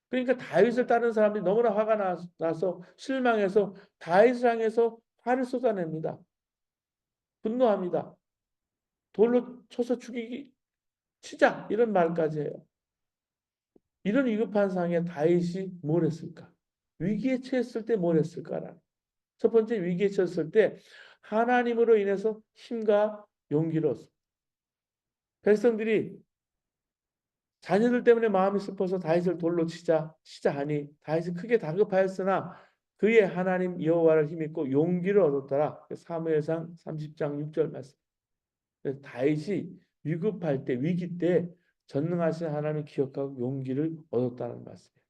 그러니까 다윗을 따르는 사람들이 너무나 화가 나서 실망해서 다윗을 향해서 화를 쏟아냅니다. 분노합니다. 돌로 쳐서 치자 이런 말까지 해요. 이런 위급한 상황에 다윗이 뭘 했을까? 위기에 처했을 때 뭘 했을까라는. 첫 번째 위기에 처했을 때 하나님으로 인해서 힘과 용기를 얻습니다. 백성들이 자녀들 때문에 마음이 슬퍼서 다윗을 돌로 치자 하니 다윗이 크게 다급하였으나 그의 하나님 여호와를 힘입고 용기를 얻었더라. 사무엘상 30장 6절 말씀. 다윗이 위급할 때 위기 때 전능하신 하나님을 기억하고 용기를 얻었다는 말씀이에요.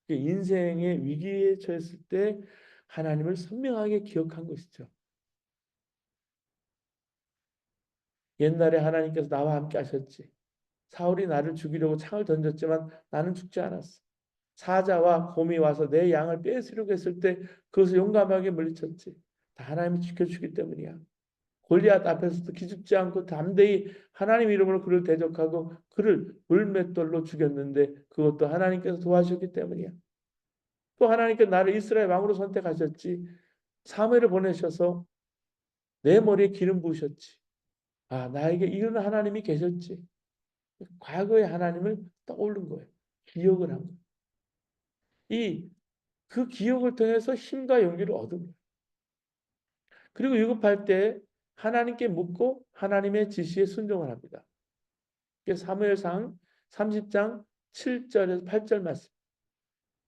인생의 위기에 처했을 때 하나님을 선명하게 기억한 것이죠. 옛날에 하나님께서 나와 함께 하셨지. 사울이 나를 죽이려고 창을 던졌지만 나는 죽지 않았어. 사자와 곰이 와서 내 양을 뺏으려고 했을 때 그것을 용감하게 물리쳤지. 다 하나님이 지켜주기 때문이야. 골리앗 앞에서도 기죽지 않고 담대히 하나님 이름으로 그를 대적하고 그를 물맷돌로 죽였는데 그것도 하나님께서 도와주셨기 때문이야. 또 하나님께서 나를 이스라엘 왕으로 선택하셨지. 사무엘을 보내셔서 내 머리에 기름 부으셨지. 아, 나에게 이런 하나님이 계셨지. 과거의 하나님을 떠올린 거예요. 기억을 한 거예요. 그 기억을 통해서 힘과 용기를 얻은 거예요. 그리고 위급할 때 하나님께 묻고 하나님의 지시에 순종을 합니다. 사무엘상 30장 7절에서 8절 말씀.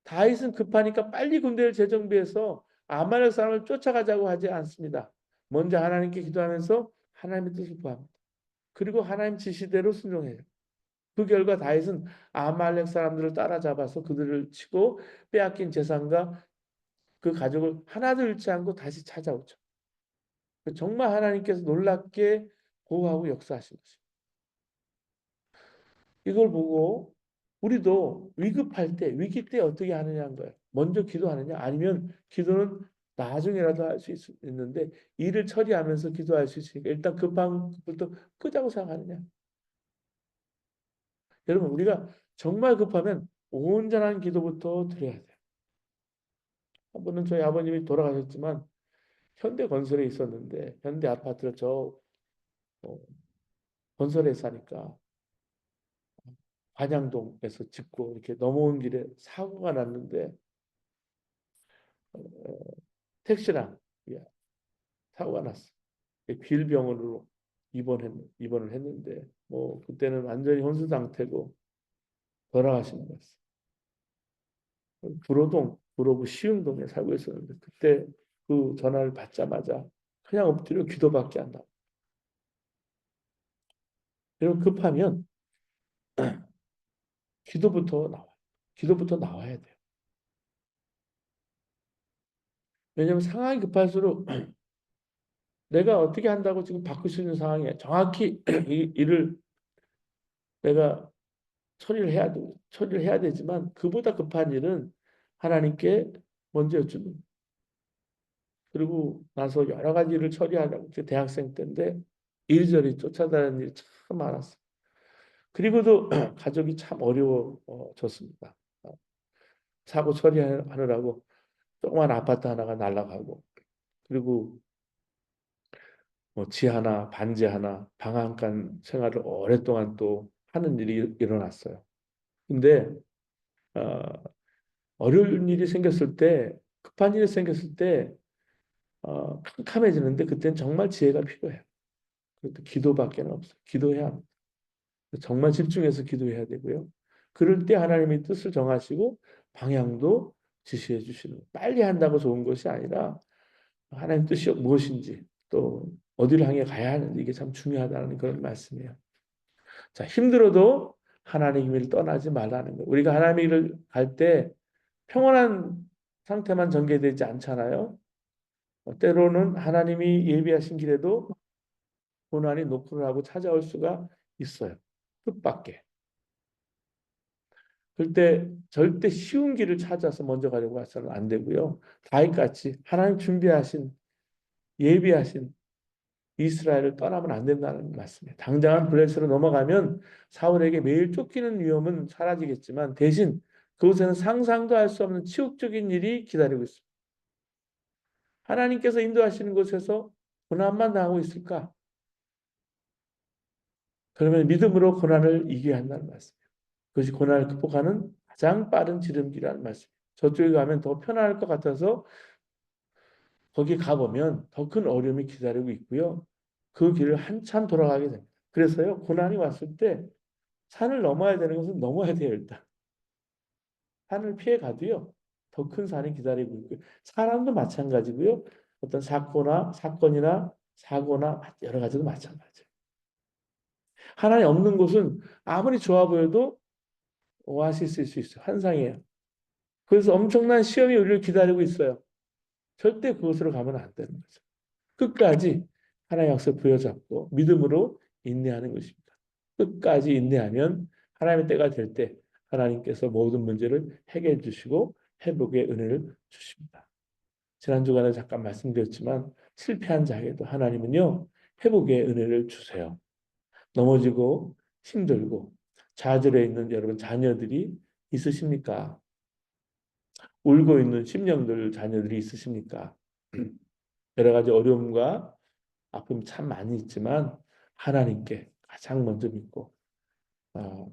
다윗은 급하니까 빨리 군대를 재정비해서 아말렉 사람을 쫓아가자고 하지 않습니다. 먼저 하나님께 기도하면서 하나님의 뜻을 구합니다. 그리고 하나님 지시대로 순종해요. 그 결과 다윗은 아말렉 사람들을 따라잡아서 그들을 치고 빼앗긴 재산과 그 가족을 하나도 잃지 않고 다시 찾아오죠. 정말 하나님께서 놀랍게 보호하고 역사하신 것입니다. 이걸 보고 우리도 위급할 때, 위기 때 어떻게 하느냐는 거예요. 먼저 기도하느냐, 아니면 기도는 나중에라도 할 수 있는데 일을 처리하면서 기도할 수 있으니까 일단 급한 것부터 끄자고 생각하느냐. 여러분 우리가 정말 급하면 온전한 기도부터 드려야 돼요. 한 번은 저희 아버님이 돌아가셨지만 현대 건설에 있었는데 현대 아파트를 저 어, 건설에 사니까 관양동에서 짓고 이렇게 넘어온 길에 사고가 났는데 택시랑 예, 사고가 났어. 빌병원으로 입원을 했는데 뭐 그때는 완전히 혼수 상태고 돌아가신 거였어. 불호부 시흥동에 살고 있었는데 그때 그 전화를 받자마자 그냥 엎드려 기도밖에 안 나와. 이런 급하면 기도부터 나와. 기도부터 나와야 돼요. 왜냐하면 상황이 급할수록 내가 어떻게 한다고 지금 바꿀 수 있는 상황에 정확히 이 일을 내가 처리를 해야 되지만 그보다 급한 일은 하나님께 먼저 여쭈는. 그리고 나서 여러 가지 일을 처리하려고 제 대학생 때인데 이리저리 쫓아다니는 일이 참 많았어요. 그리고도 가족이 참 어려워졌습니다. 사고 처리하느라고 조그만 아파트 하나가 날아가고 그리고 뭐 지하나 반지 하나 방 한 칸 생활을 오랫동안 또 하는 일이 일어났어요. 근데 어, 어려운 일이 생겼을 때 급한 일이 생겼을 때 캄캄해지는데 그때는 정말 지혜가 필요해요. 그것도 기도밖에는 없어요. 기도해야 합니다. 정말 집중해서 기도해야 되고요. 그럴 때 하나님의 뜻을 정하시고 방향도 지시해 주시는 거예요. 빨리 한다고 좋은 것이 아니라 하나님 뜻이 무엇인지 또 어디를 향해 가야 하는지 이게 참 중요하다는 그런 말씀이에요. 자, 힘들어도 하나님의 일을 떠나지 말라는 거예요. 우리가 하나님의 일을 갈 때 평온한 상태만 전개되지 않잖아요. 때로는 하나님이 예비하신 길에도 고난이 노크를 하고 찾아올 수가 있어요. 뜻밖의. 그때 절대 쉬운 길을 찾아서 먼저 가려고 해서는 안 되고요. 다윗같이 하나님 준비하신 예비하신 이스라엘을 떠나면 안 된다는 말씀이에요. 당장은 블레셋으로 넘어가면 사울에게 매일 쫓기는 위험은 사라지겠지만 대신 그곳에는 상상도 할 수 없는 치욕적인 일이 기다리고 있습니다. 하나님께서 인도하시는 곳에서 고난만 당하고 있을까? 그러면 믿음으로 고난을 이겨야 한다는 말씀이에요. 그것이 고난을 극복하는 가장 빠른 지름길이라는 말씀이에요. 저쪽에 가면 더 편안할 것 같아서 거기 가보면 더 큰 어려움이 기다리고 있고요. 그 길을 한참 돌아가게 됩니다. 그래서요, 고난이 왔을 때 산을 넘어야 되는 것은 넘어야 돼요, 일단. 산을 피해 가도요, 더 큰 산이 기다리고 있고요. 사람도 마찬가지고요. 어떤 사건이나 사고나 여러 가지도 마찬가지예요. 하나님 없는 곳은 아무리 좋아 보여도 오아시스일 수 있어요. 환상이에요. 그래서 엄청난 시험이 우리를 기다리고 있어요. 절대 그곳으로 가면 안 되는 거죠. 끝까지 하나님의 약속 부여잡고 믿음으로 인내하는 것입니다. 끝까지 인내하면 하나님의 때가 될 때 하나님께서 모든 문제를 해결해 주시고 회복의 은혜를 주십니다. 지난 주간에 잠깐 말씀드렸지만 실패한 자에게도 하나님은요 회복의 은혜를 주세요. 넘어지고 힘들고 좌절해 있는 여러분 자녀들이 있으십니까? 울고 있는 심령들 자녀들이 있으십니까? 여러 가지 어려움과 아픔 참 많이 있지만 하나님께 가장 먼저 믿고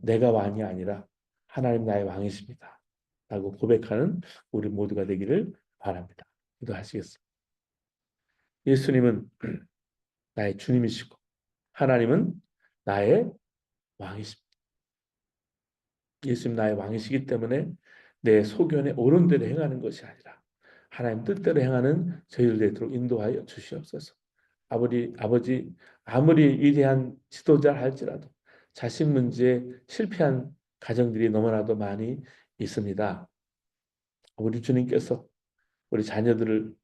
내가 왕이 아니라 하나님 나의 왕이십니다. 라고 고백하는 우리 모두가 되기를 바랍니다. 기도하시겠습니다. 예수님은 나의 주님이시고 하나님은 나의 왕이십니다. 예수님 나의 왕이시기 때문에 내 소견에 옳은 대로 행하는 것이 아니라 하나님 뜻대로 행하는 저희를 되도록 인도하여 주시옵소서. 아버지 아무리 위대한 지도자 할지라도 자식 문제에 실패한 가정들이 너무나도 많이 있습니다. 우리 주님께서 우리 자녀들을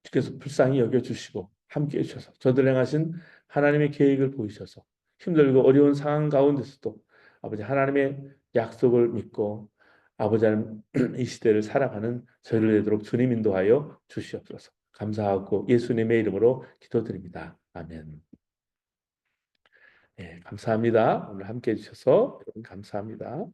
주께서 불쌍히 여겨주시고 함께해 주셔서 저들 행하신 하나님의 계획을 보이셔서 힘들고 어려운 상황 가운데서도 아버지 하나님의 약속을 믿고 아버지 하나님 이 시대를 살아가는 저희를 되도록 주님 인도하여 주시옵소서. 감사하고 예수님의 이름으로 기도드립니다. 아멘. 예, 감사합니다. 오늘 함께 해주셔서 여러분 감사합니다.